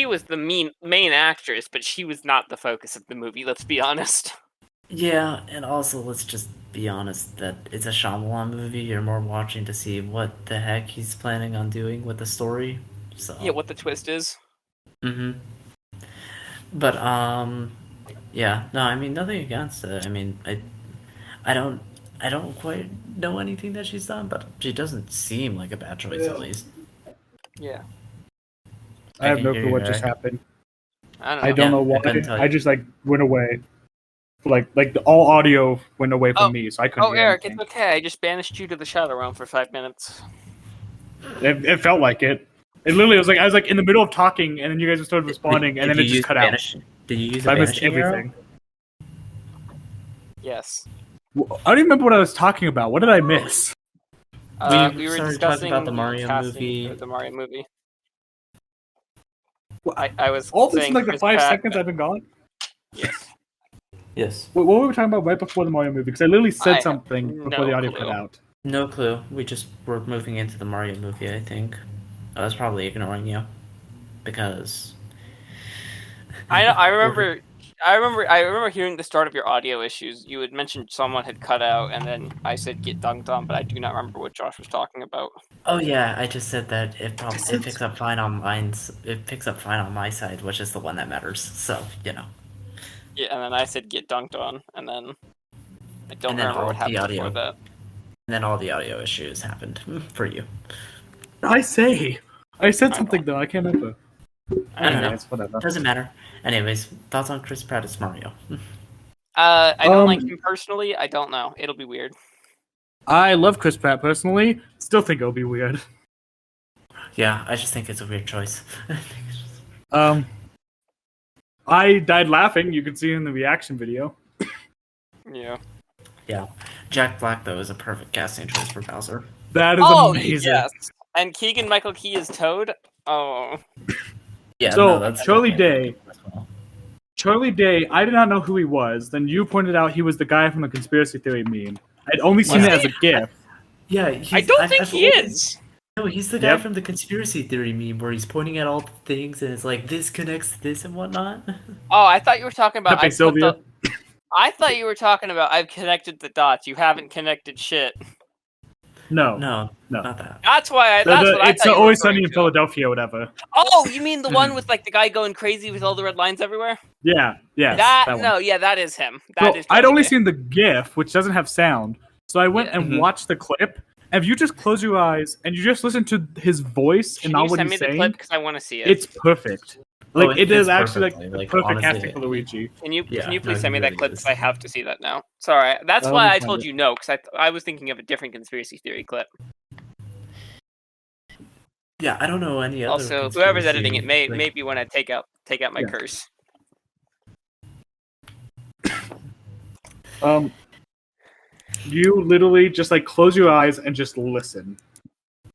was the main actress, but she was not the focus of the movie. Let's be honest. Yeah, and also let's just be honest that it's a Shyamalan movie. You're more watching to see what the heck he's planning on doing with the story. So Yeah, what the twist is. Mm-hmm. But yeah, no, I mean nothing against it. I mean, I don't quite know anything that she's done, but she doesn't seem like a bad choice at least. Yeah, I have can no hear clue you, what just Eric. happened. I don't know. I don't Yeah, know I why. couldn't tell you. I just like went away. All audio went away from me, so I couldn't Oh, hear Eric, anything. it's okay. I just banished you to the Shadow Realm for 5 minutes. It felt like it. It literally was like I was like in the middle of talking, and then you guys just started responding, and Did then it you just use cut Banish- Did you use out. a I missed banishing arrow? everything. Yes. I don't even remember what I was talking about. What did I miss? We were started talking discussing about the Mario casting movie. for the Mario movie. What? I was All this saying in like the Chris 5 Pratt- seconds I've been gone. Yes. Yes. What were we talking about right before the Mario movie? Because I literally I said have something before no the audio clue. cut out. No clue. We just were moving into the Mario movie, I think. I was probably ignoring you because I remember hearing the start of your audio issues. You had mentioned someone had cut out, and then I said get dunked on, but I do not remember what Josh was talking about. Oh yeah, I just said that it picks up fine on mine's. It picks up fine on my side, which is the one that matters. So you know. Yeah, and then I said get dunked on, and then I don't And then remember all what the happened audio. before that. And then all the audio issues happened for you. I said something though. I can't remember. I don't know. Anyways, whatever. Doesn't matter. Anyways, thoughts on Chris Pratt as Mario? I don't like Um, him personally. I don't know. It'll be weird. I love Chris Pratt personally. Still think it'll be weird. Yeah, I just think it's a weird choice. I died laughing. You can see in the reaction video. Yeah. Yeah, Jack Black though is a perfect casting choice for Bowser. That is Oh amazing. yes. And Keegan Michael Key is Toad. Oh. Yeah, So, no, that's Charlie definitely Day- as well. Charlie Day, I did not know who he was. Then you pointed out he was the guy from the conspiracy theory meme. I'd only seen Was it as he? a GIF. Yeah, I don't think he is. No, he's the guy Yep. from the conspiracy theory meme where he's pointing at all the things and it's like this connects to this and whatnot. Oh, I thought you were talking about Pepe Sylvia. I thought you were talking about I've connected the dots. You haven't connected shit. No. No, No. not that. That's why that's what I it's thought you were Always Sunny referring in to. Philadelphia or whatever. Oh, you mean the one with like the guy going crazy with all the red lines everywhere? Yeah, yes. that one. no, yeah, that is him. So, That is. I'd Charlie only Day. seen the GIF, which doesn't have sound. So I went Yeah. and watched the clip. And if you just close your eyes and you just listen to his voice Can and not you what send me he's the saying, clip because I want to see it? it's perfect. Like it it is fits actually perfectly. the Like, perfect honestly, casting for Luigi. Can you Yeah, please no, send me he that really clip is. because I have to see that now. Sorry, that's Let why me I find told it. you no because I was thinking of a different conspiracy theory clip. Yeah, I don't know any other. Also, whoever's conspiracy, editing it may like- maybe want to take out my Yeah. curse. You literally just like close your eyes and just listen.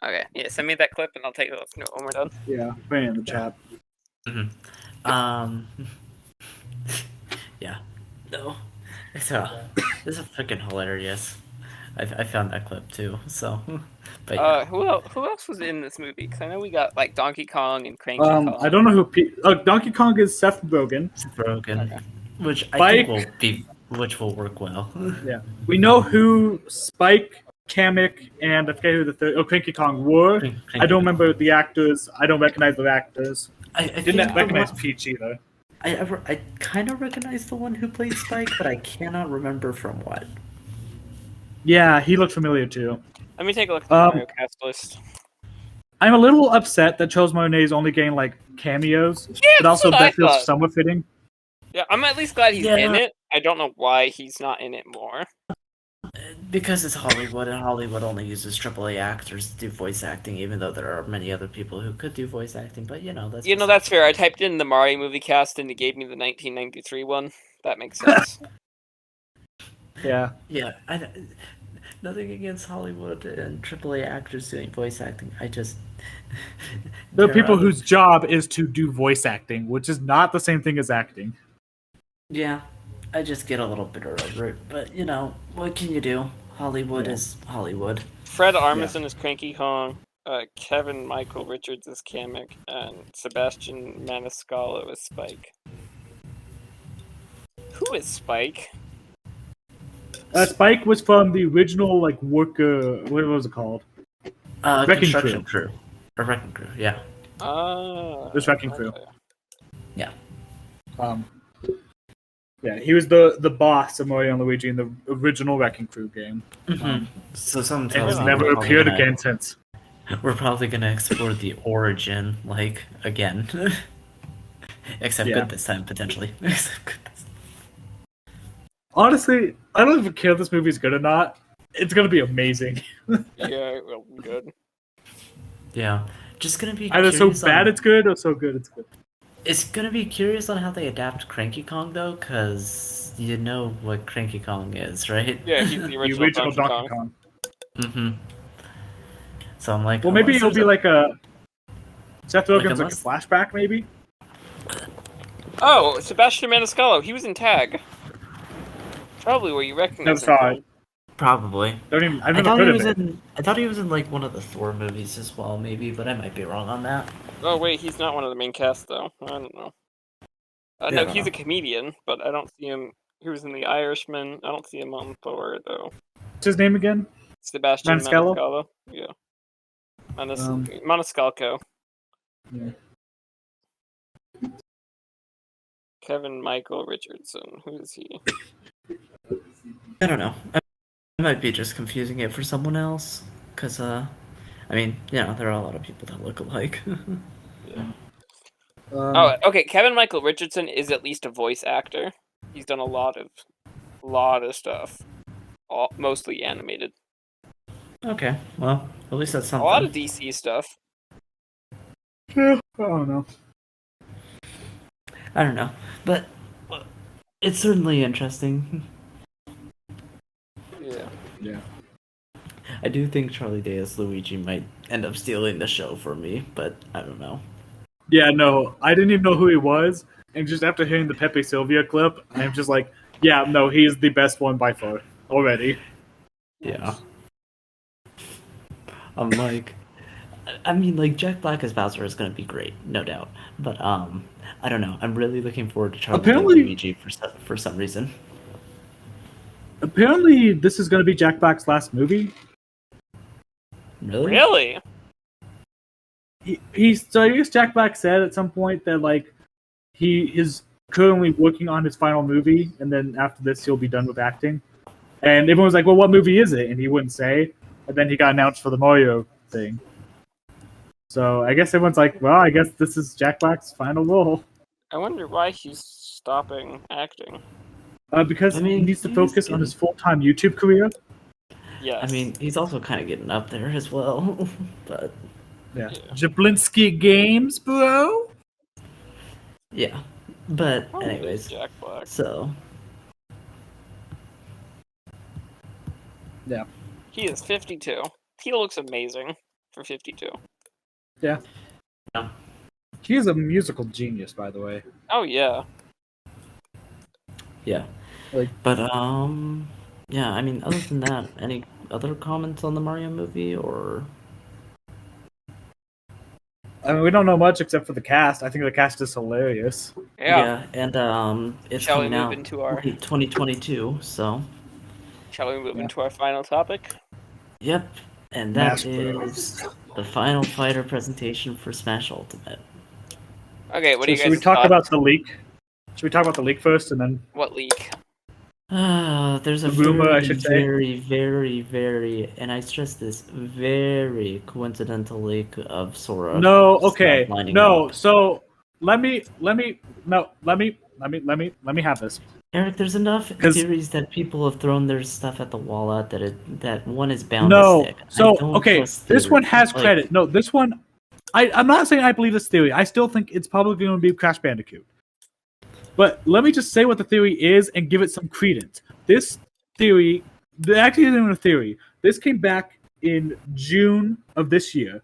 Okay, yeah, send me that clip and I'll take a look when we're done. Yeah, put it in the chat. Yeah, no, it's this is freaking hilarious. I found that clip too. So, but yeah. Who else was in this movie? Because I know we got like Donkey Kong and Cranky Kong. I don't know who. Donkey Kong is Seth Rogen. Broken, Okay. which I Spike. think will work well. Yeah, we know who Spike, Kamek, and I forget who the third. Oh, Cranky Kong were. I don't remember the actors. I don't recognize the actors. I Didn't think recognize Peach either. I kind of recognize the one who played Spike, but I cannot remember from what. Yeah, he looked familiar too. Let me take a look at the Mario cast list. I'm a little upset that Charles Martinet is only getting like cameos, but also that's what I that feels thought. somewhat fitting. Yeah, I'm at least glad he's Yeah. in it. I don't know why he's not in it more. Because it's Hollywood, and Hollywood only uses AAA actors to do voice acting, even though there are many other people who could do voice acting. But that's That's fair. I typed in the Mario movie cast and it gave me the 1993 one. That makes sense. Yeah. yeah. Nothing against Hollywood and AAA actors doing voice acting. I just There are there people other- whose job is to do voice acting, which is not the same thing as acting. Yeah, I just get a little bitter over it. But what can you do? Hollywood is Hollywood. Fred Armisen is Cranky Kong. Kevin Michael Richards is Kamek, and Sebastian Maniscalco is Spike. Who is Spike? Spike was from the original like worker. What was it called? Wrecking Construction crew. Or Wrecking Crew, yeah. This Wrecking Crew. okay. Yeah. Yeah, he was the boss of Mario and Luigi in the original Wrecking Crew game. So some And tells has me never we're probably appeared gonna- again since. We're probably gonna explore the origin, again. Except Yeah. good this time, potentially. Except good this time. Honestly, I don't even care if this movie is good or not. It's gonna be amazing. Yeah, it will be good. Yeah. Just gonna be Either so curious bad on, it's good or so good it's good. It's gonna be curious on how they adapt Cranky Kong though, because you know what Cranky Kong is, right? Yeah, he's the The original, original Donkey Donkey Kong. Kong. Mm-hmm. So I'm like, Well, maybe it'll be like a Seth Rogen's like a unless- flashback, maybe. Oh, Sebastian Maniscalco. He was in Tag. Probably where you recognize Never him saw from. it. probably. I've I never thought heard he of was it. I thought he was in one of the Thor movies as well, maybe, but I might be wrong on that. Oh wait, he's not one of the main cast though. I don't know. Yeah, No, I don't he's know. a comedian, but I don't see him. He was in The Irishman. I don't see him on Thor though. What's his name again? Sebastian Maniscalco? Maniscalco. Yeah. Um, Maniscalco. Yeah. Kevin Michael Richardson. Who is he? I don't know. I might be just confusing it for someone else, because there are a lot of people that look alike. Oh, okay. Kevin Michael Richardson is at least a voice actor. He's done a lot of stuff, mostly animated. Okay, well, at least that's A lot something. of DC stuff. Yeah, I don't know. I don't know, but it's certainly interesting. Yeah. Yeah. I do think Charlie Day as Luigi might end up stealing the show for me, but I don't know. Yeah, no, I didn't even know who he was, and just after hearing the Pepe Sylvia clip, I'm just like, yeah, no, he is the best one by far already. Yeah. I'm like, I mean, like Jack Black as Bowser is gonna be great, no doubt. But I don't know. I'm really looking forward to Charlie Day Apparently, Luigi for some reason. apparently, this is going to be Jack Black's last movie. Really? Really? So I guess Jack Black said at some point that like he is currently working on his final movie, and then after this he'll be done with acting. And everyone was like, "Well, what movie is it?" And he wouldn't say. And then he got announced for the Mario thing. So I guess everyone's like, "Well, I guess this is Jack Black's final role." I wonder why he's stopping acting. Because I mean, he needs to he's focus on good. his full-time YouTube career. Yes. I mean, he's also kind of getting up there as well. But Yeah. Yeah. Jablinski Games, bro. yeah. But How old is anyways, Jack Black. so Yeah. He is 52. He looks amazing for 52. Yeah. Yeah. He is a musical genius, by the way. Oh yeah. yeah. Like- But yeah. I mean, other than that, any other comments on the Mario movie or? I mean, we don't know much except for the cast. I think the cast is hilarious. Yeah. And it's Shall we coming move out into our- late 2022. So Shall we move Yeah. into our final topic? yep. And that Smash Bros. is the final fighter presentation for Smash Ultimate. Okay, what do you guys Should we talk thought? about the leak? Should we talk about the leak first, and then What leak? There's a The rumor, very, I should say. very, and I stress this, very coincidental leak of Sora. no? just Okay, not lining no. up. So let me have this. Eric, there's enough 'Cause- theories that people have thrown their stuff at the wall at that one is bound No, to stick. I so don't okay, trust this one theories. has Like, credit. No, this one, I'm not saying I believe this theory. I still think it's probably going to be Crash Bandicoot. But let me just say what the theory is and give it some credence. This theory, actually isn't even a theory. This came back in June of this year.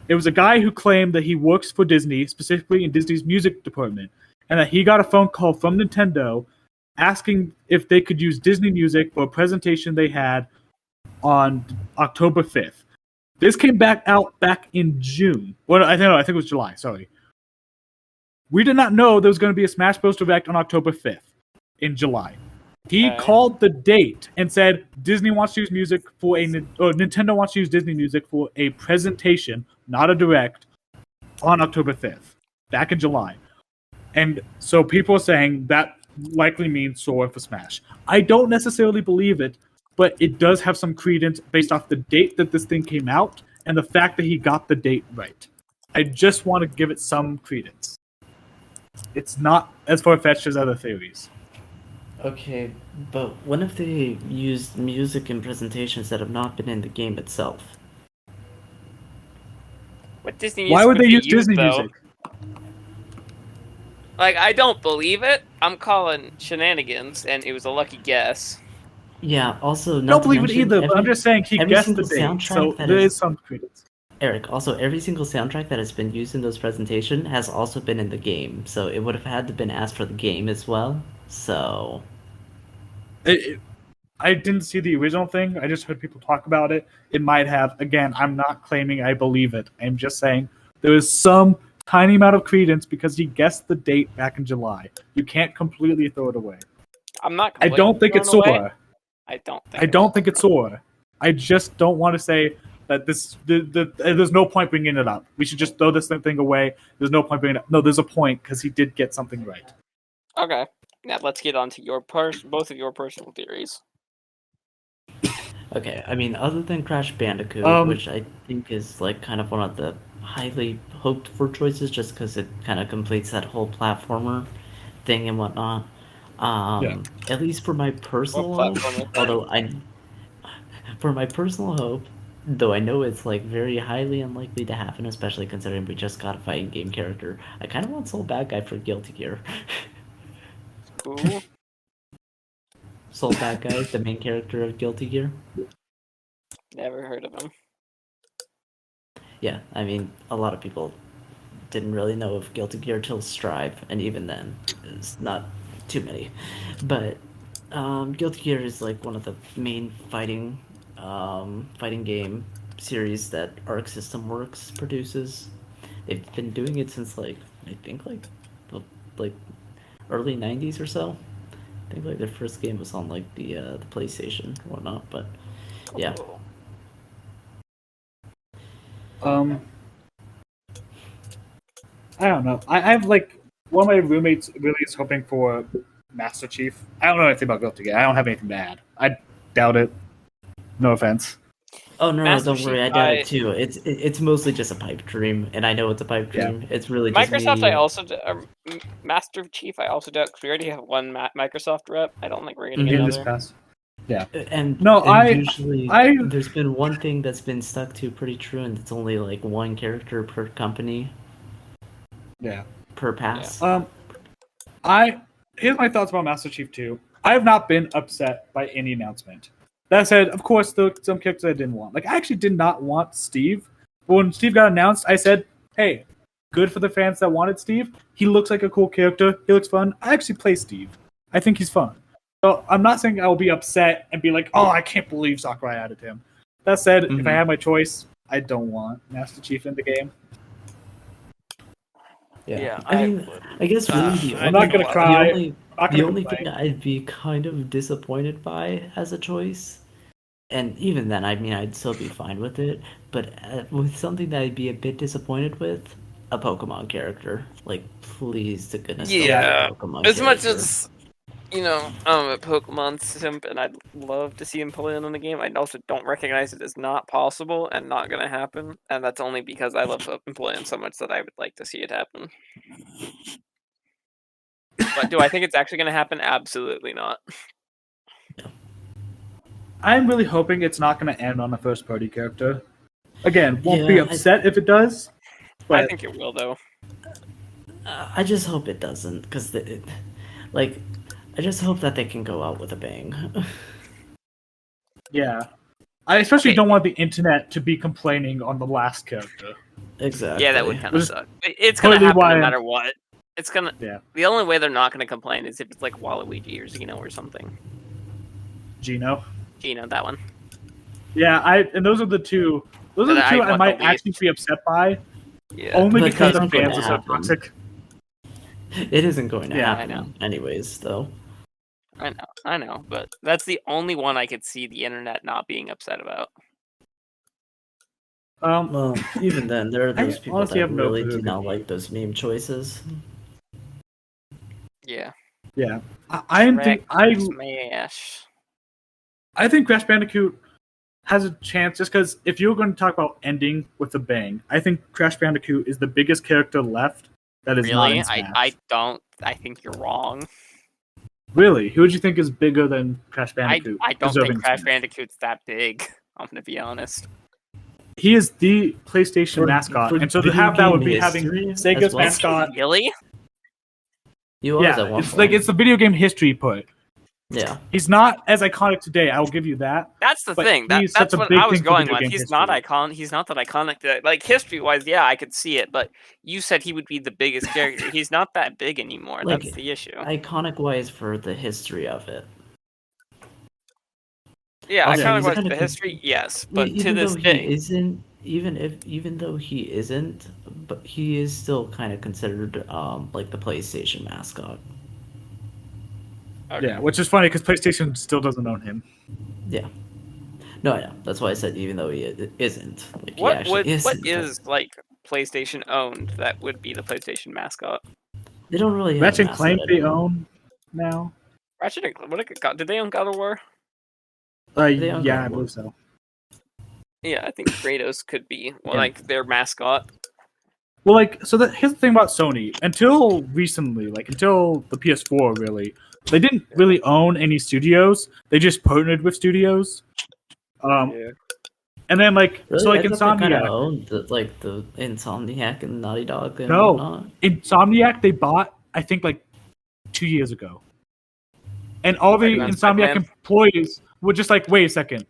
It was a guy who claimed that he works for Disney, specifically in Disney's music department, and that he got a phone call from Nintendo asking if they could use Disney music for a presentation they had on October 5th. This came back in June. Well, I think it was July. Sorry. We did not know there was going to be a Smash Bros. Direct on October 5th in July. He Okay. called the date and said Disney wants to use music for Nintendo wants to use Disney music for a presentation, not a direct, on October 5th, back in July. And so people are saying that likely means Sora for Smash. I don't necessarily believe it, but it does have some credence based off the date that this thing came out and the fact that he got the date right. I just want to give it some credence. It's not as far-fetched as other theories. okay, but when have they used music in presentations that have not been in the game itself? What Disney Why music would they use used, Disney though? music? Like, I don't believe it. I'm calling shenanigans, and it was a lucky guess. Yeah. Also, I not don't to believe it mention either, but I'm every- just saying he every guessed the single date, soundtrack so that there is- is some credence. Eric, also every single soundtrack that has been used in those presentations has also been in the game, so it would have had to been asked for the game as well. So I didn't see the original thing. I just heard people talk about it. It might have. Again, I'm not claiming I believe it. I'm just saying there is some tiny amount of credence because he guessed the date back in July. You can't completely throw it away. I'm not. I don't think it's completely thrown Sora. away. I don't think. I don't think it's Sora. I just don't want to say that there's no point bringing it up. We should just throw this thing away. There's no point bringing it up. No, there's a point because he did get something right. Okay. Now let's get on to both of your personal theories. okay, I mean, other than Crash Bandicoot, which I think is like kind of one of the highly hoped for choices, just because it kind of completes that whole platformer thing and whatnot. At least for my personal What hope, platformer thing? although for my personal hope, Though I know it's like very highly unlikely to happen, especially considering we just got a fighting game character. I kind of want Soul Bad Guy for Guilty Gear. Who? Soul Bad Guy, the main character of Guilty Gear. Never heard of him. Yeah, I mean, a lot of people didn't really know of Guilty Gear till Strive, and even then, it's not too many. But Guilty Gear is like one of the main fighting game series that Arc System Works produces. They've been doing it since like I think the like early '90s or so. I think like their first game was on like the PlayStation or whatnot. But yeah, I don't know. I have like one of my roommates really is hoping for Master Chief. I don't know anything about Guilty Gear. I don't have anything to add. I doubt it. No offense. oh no, Master don't worry, Chief, I doubt it too. It's mostly just a pipe dream, and I know it's a pipe dream. It's really just Microsoft, me. I also Master Chief. I also doubt. 'Cause we already have one Microsoft rep. I don't think we're getting In this another. pass. Yeah. And No, and usually there's been one thing that's been stuck to pretty true, and it's only like one character per company Yeah. per pass. Here's my thoughts about Master Chief 2. I have not been upset by any announcement. That said, of course, there were some characters I didn't want. Like, I actually did not want Steve. But when Steve got announced, I said, hey, good for the fans that wanted Steve. He looks like a cool character. He looks fun. I actually play Steve. I think he's fun. So I'm not saying I will be upset and be like, oh, I can't believe Sakurai added him. That said, if I had my choice, I don't want Master Chief in the game. Yeah, I mean, I guess really the I'm not gonna cry. the only thing I'd be kind of disappointed by as a choice, and even then, I mean, I'd still be fine with it. But with something that I'd be a bit disappointed with, a Pokemon character. Like, please, to goodness, don't Yeah, make a Pokemon as much character. as I'm a Pokemon simp, and I'd love to see him play it in the game. I also don't recognize it as not possible and not gonna happen, and that's only because I love playing so much that I would like to see it happen. But do I think it's actually gonna happen? Absolutely not. I'm really hoping it's not going to end on a first-party character. Again, won't be Yeah, upset if it does. But I think it will, though. I just hope it doesn't, because like, I just hope that they can go out with a bang. yeah, I especially don't want the internet to be complaining on the last character. Exactly. Yeah, that would kind of Which is suck. It's gonna totally happen why no I'm- matter what. It's gonna. Yeah. The only way they're not gonna complain is if it's like Waluigi or Xeno or something. Gino. Gino, that one. Yeah, and those are the two. Those are the That two I I want might the least. actually be upset by, Yeah. only But because they the aren't gonna fans are so happen. toxic. It isn't going to Yeah, I happen, know. anyways, though. I know, but that's the only one I could see the internet not being upset about. Well, even then, there are I those people honestly that have no really clue. do not like those meme choices. Yeah. Yeah, I think Crash Bandicoot has a chance just because if you're going to talk about ending with a bang, I think Crash Bandicoot is the biggest character left that is not Really? in Smash. I don't. I think you're wrong. Really? Who would you think is bigger than Crash Bandicoot? I don't deserving think Crash Smash? Bandicoot's that big. I'm gonna be honest. He is the PlayStation mascot, and so to have that would be having Sega's well. mascot. Really? He was Yeah, at one it's point. like it's the video game history put. Yeah. He's not as iconic today. I will give you that. That's the But thing. he's That's such a what big I was thing for going video with. game He's not history. icon. He's not that iconic. Like history-wise, yeah, I could see it. But you said he would be the biggest character. He's not that big anymore. Like, That's the issue. Iconic wise for the history of it. Yeah, Also, iconic he's was kind the of- history, yes. But to even this though day, he isn't, even though he isn't, but he is still kind of considered like the PlayStation mascot. okay. Yeah, which is funny because PlayStation still doesn't own him. Yeah. No, I know. That's why I said even though he isn't. Like, he What actually isn't, what but is like PlayStation owned that would be the PlayStation mascot? They don't really have Ratchet a and mascot Clank they anymore. own now. Ratchet and did they own God of War? They own God Yeah, I of War. believe so. Yeah, I think Kratos could be Yeah. like their mascot. Well, here's the thing about Sony. Until recently, until the PS4, really, they didn't really own any studios. They just partnered with studios. Yeah. And then like Really? so like I thought they kind of Insomniac. owned the Insomniac and Naughty Dog and No, whatnot. Insomniac they bought I think like 2 years ago, and all the Working on Insomniac Spider-Man. employees were just like, wait a second,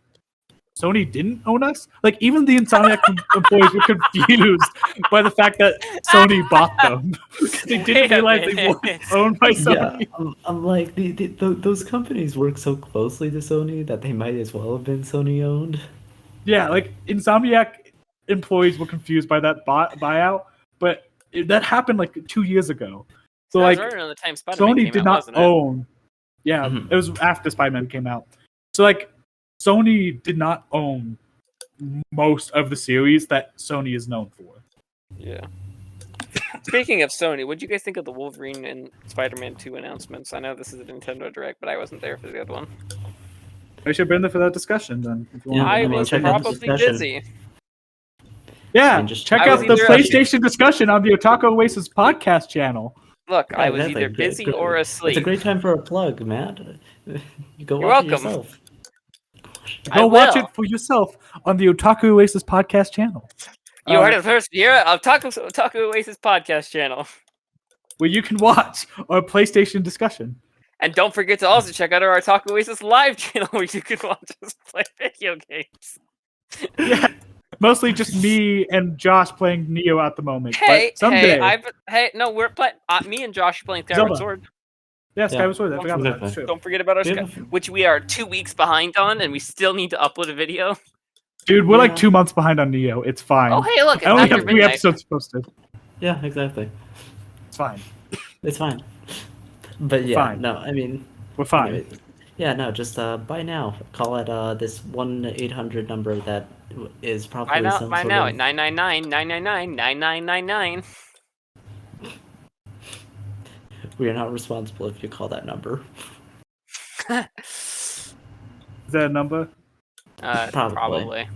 Sony didn't own us? Like even the Insomniac employees were confused by the fact that Sony bought them. They Wait didn't a realize they minute. weren't owned by Yeah, Sony. I'm like those companies work so closely to Sony that they might as well have been Sony owned. Yeah, like Insomniac employees were confused by that buyout, but that happened like 2 years ago. So That was like right around the time Spider-Man Sony came did out, not wasn't it? own. Yeah, Mhm. it was after Spider-Man came out. So like Sony did not own most of the series that Sony is known for. Yeah. Speaking of Sony, what do you guys think of the Wolverine and Spider-Man 2 announcements? I know this is a Nintendo Direct, but I wasn't there for the other one. I should have been there for that discussion then. If you Yeah, want. I I mean, was check out the probably discussion. busy. Yeah, I mean, just check I out was the either- PlayStation discussion on the Otaku Oasis podcast channel. Look, I Yeah, was exactly. either busy Great- or It's asleep. a great time for a plug, Matt. You go You're watch it welcome. yourself. I Go watch will. it for yourself on the Otaku Oasis podcast channel. You heard it first here on Otaku Oasis podcast channel. Where you can watch our PlayStation discussion. And don't forget to also check out our Otaku Oasis live channel where you can watch us play video games. Yeah, mostly just me and Josh playing Neo at the moment. Hey, but someday, no, we're playing. Me and Josh are playing Zelda. Skyward Sword. yeah, Skyward Sword. I forgot about that. Exactly. That's true. Don't forget about our Yeah. which we are 2 weeks behind on, and we still need to upload a video. Dude, we're like Yeah. 2 months behind on Neo. It's fine. Oh, hey, look, it's I only after have 3 midnight. episodes posted. Yeah, exactly. It's fine. It's fine. But yeah, Fine. no, I mean, We're fine. anyway, yeah, no, just buy now. Call it this 1-800 number that is probably some Buy sort now of at 999-999-9999. We are not responsible if you call that number. Is that a number? Probably.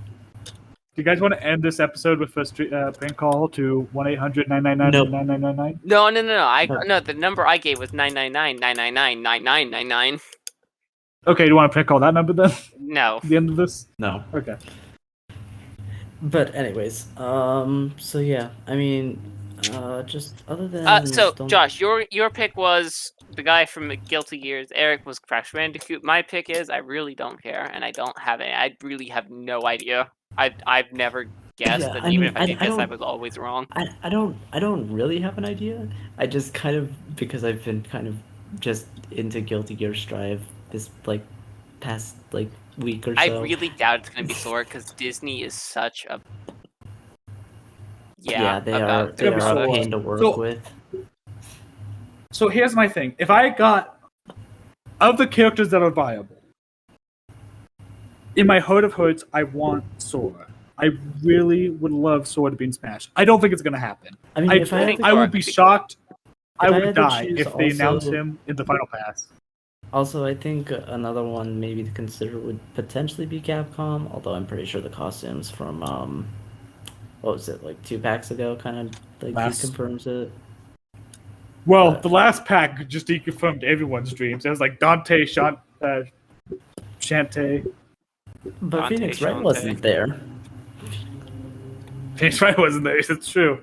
Do you guys want to end this episode with a prank call to 1-800-999-9999? No. No, the number I gave was 999-999-9999. Okay, do you want to prank call that number then? No. At the end of this? No. Okay. But anyways, so yeah, I mean, just other than So don't- Josh, your pick was the guy from Guilty Gears. Eric was Crash Bandicoot. My pick is I really don't care, and I don't have any. I really have no idea. I've never guessed, Yeah, and I even mean, if I did I guess, I don't- was always wrong. I don't really have an idea. I just kind of, because I've been kind of just into Guilty Gear Strive this like past like week or so. I really doubt it's gonna be Sora because Disney is such a they about are their they are a product. pain to work So- with. So here's my thing. If I got, of the characters that are viable, in my heart of hearts, I want Sora. I really would love Sora to be in Smash. I don't think it's going to happen. I mean, I, if I had think to, I Sora would be could be shocked. I If I would had to die choose if they also- announced him in the Final Pass. also I think another one maybe to consider would potentially be Capcom. Although I'm pretty sure the costumes from what was it, like 2 packs ago, kind of like Last- confirms it. Well, the last pack just deconfirmed everyone's dreams. It was like Dante, Shantae. But Dante Phoenix Wright Shantae. wasn't there. Phoenix Wright wasn't there. It's true.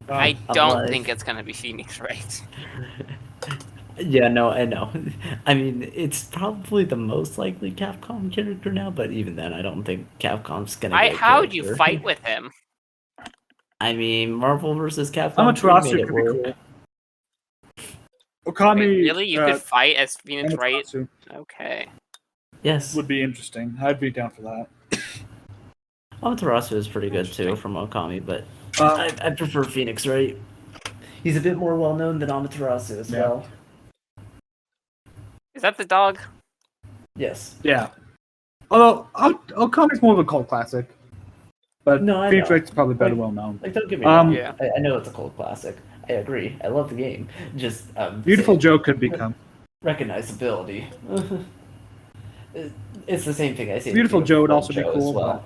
I I'm don't like- think it's gonna be Phoenix Wright. Yeah, no, I know. I mean, it's probably the most likely Capcom character now, but even then, I don't think Capcom's gonna. Get a How would you character. fight with him? I mean, Marvel versus Capcom. Amaterasu made it could be work. cool. Okami. Wait, really? You could fight as Phoenix Wright? Amaterasu Okay. Yes, would be interesting. I'd be down for that. Amaterasu is pretty good too from Okami, but Um, I prefer Phoenix Wright. He's a bit more well known than Amaterasu as Yeah. well. Is that the dog? Yes. Yeah. Although Okami's more of a cult classic, but No, I Phoenix know. Wright's probably better Like- well known. Like, don't get me Um, wrong. Yeah. I know it's a cult classic. I agree. I love the game. Just Beautiful saying, Joe could become. recognizability. It's the same thing I say. Beautiful Joe would also be Joe as cool, well.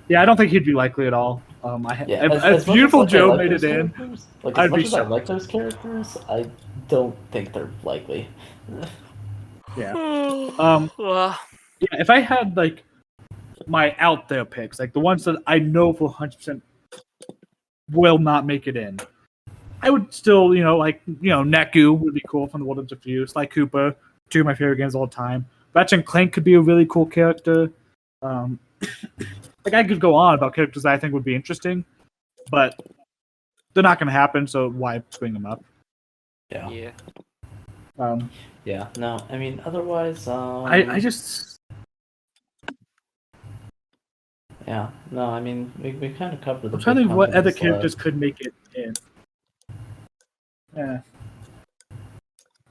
Yeah, I don't think he'd be likely at all. Yeah, If as much as, Beautiful like, I Joe like made those it in, characters, like I'd as much be as I shocked. like those characters, I don't think they're likely. Yeah. Well, Yeah, if I had like my out there picks, like the ones that I know for 100% will not make it in, I would still, Neku would be cool from the World of Diffuse, like Cooper, two of my favorite games of all time. Ratchet and Clank could be a really cool character. Like I could go on about characters that I think would be interesting, but they're not going to happen. So why bring them up? Yeah. Yeah. No, I mean, otherwise, I just. Yeah. No, I mean, we kind of covered the. I'm trying to think what other companies characters left. could make it in. Yeah.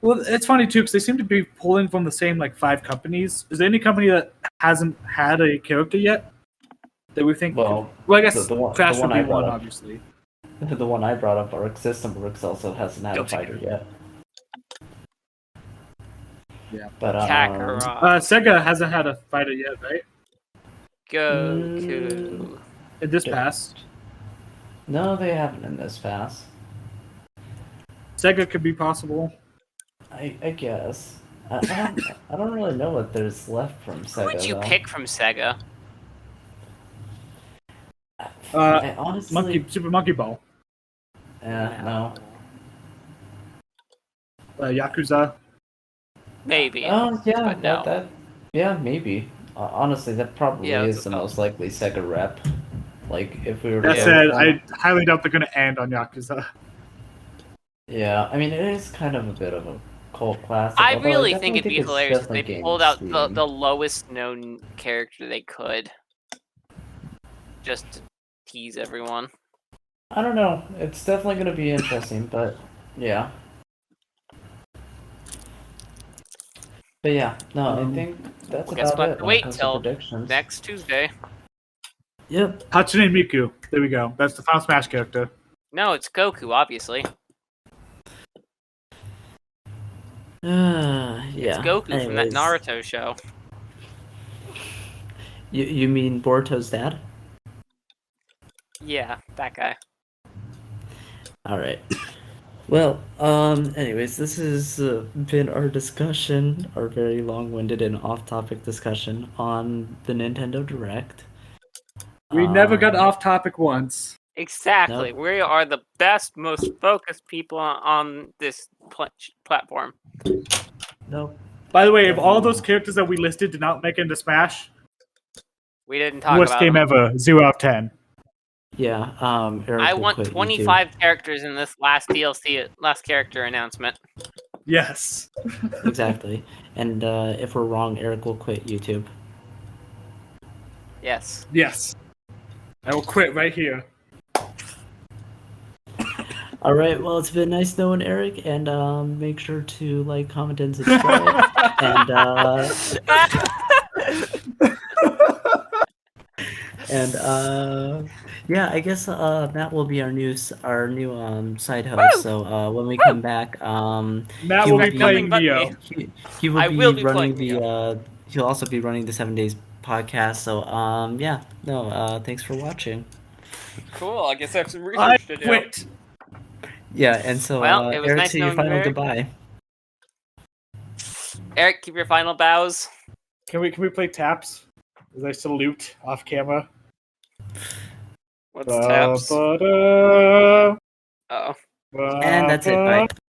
Well, it's funny too because they seem to be pulling from the same like 5 companies. Is there any company that hasn't had a character yet that we think? Well, I guess the one Crash would be I brought one, up. obviously. The one I brought up, Arc System Works, also hasn't had a Guilty. fighter yet. Yeah. But Kakarot. Sega hasn't had a fighter yet, right? Goku. In this pass, no, they haven't in this pass. Sega could be possible. I guess. I don't really know what there's left from Sega. Who would you though. pick from Sega? I honestly, Super Monkey Ball, no. Yakuza. Maybe. Oh yeah, But no. that yeah, maybe. Honestly, that probably Yeah, is it's the a- most likely Sega rep. Like if we were. That to said, go I highly doubt they're going to end on Yakuza. Yeah, I mean it is kind of a bit of a cult classic. I although really definitely think it'd be it's hilarious if definitely they gaining pulled out steam. the lowest known character they could. Just to tease everyone. I don't know. It's definitely going to be interesting, but yeah. But yeah, no, I think that's Guess about we'll it. have to when it wait comes till predictions. next Tuesday. Yep. Hatsune Miku. There we go. That's the Final Smash character. No, it's Goku, obviously. Yeah. It's Goku from that Anyways, Naruto show. You mean Boruto's dad? Yeah, that guy. All right. Well, anyways, this has been our discussion, our very long-winded and off-topic discussion on the Nintendo Direct. We never got off topic once. Exactly. Nope. We are the best, most focused people on this platform. Nope. By the way, if all those characters that we listed did not make it into Smash, We didn't talk worst about game them. ever. 0 out of 10. Yeah. Eric I will want quit YouTube. 25 characters in this last DLC, last character announcement. Yes. Exactly. And if we're wrong, Eric will quit YouTube. Yes. Yes. I will quit right here. All right. Well, it's been nice knowing Eric, and make sure to like, comment, and subscribe. and yeah, I guess Matt will be our new side host. Woo! So when we come back, Matt he will will be be playing but Neo. he will I be will be running playing the. He'll also be running the 7 Days podcast. So yeah, no, thanks for watching. Cool. I guess I have some I research to do. quit. Yeah, and so Well, it was Eric, nice say your knowing you, final Eric. goodbye. Eric, keep your final bows. Can we play taps? As I salute off camera. What's taps? Ba-ba-da, Oh. And that's it. Bye. ba-ba.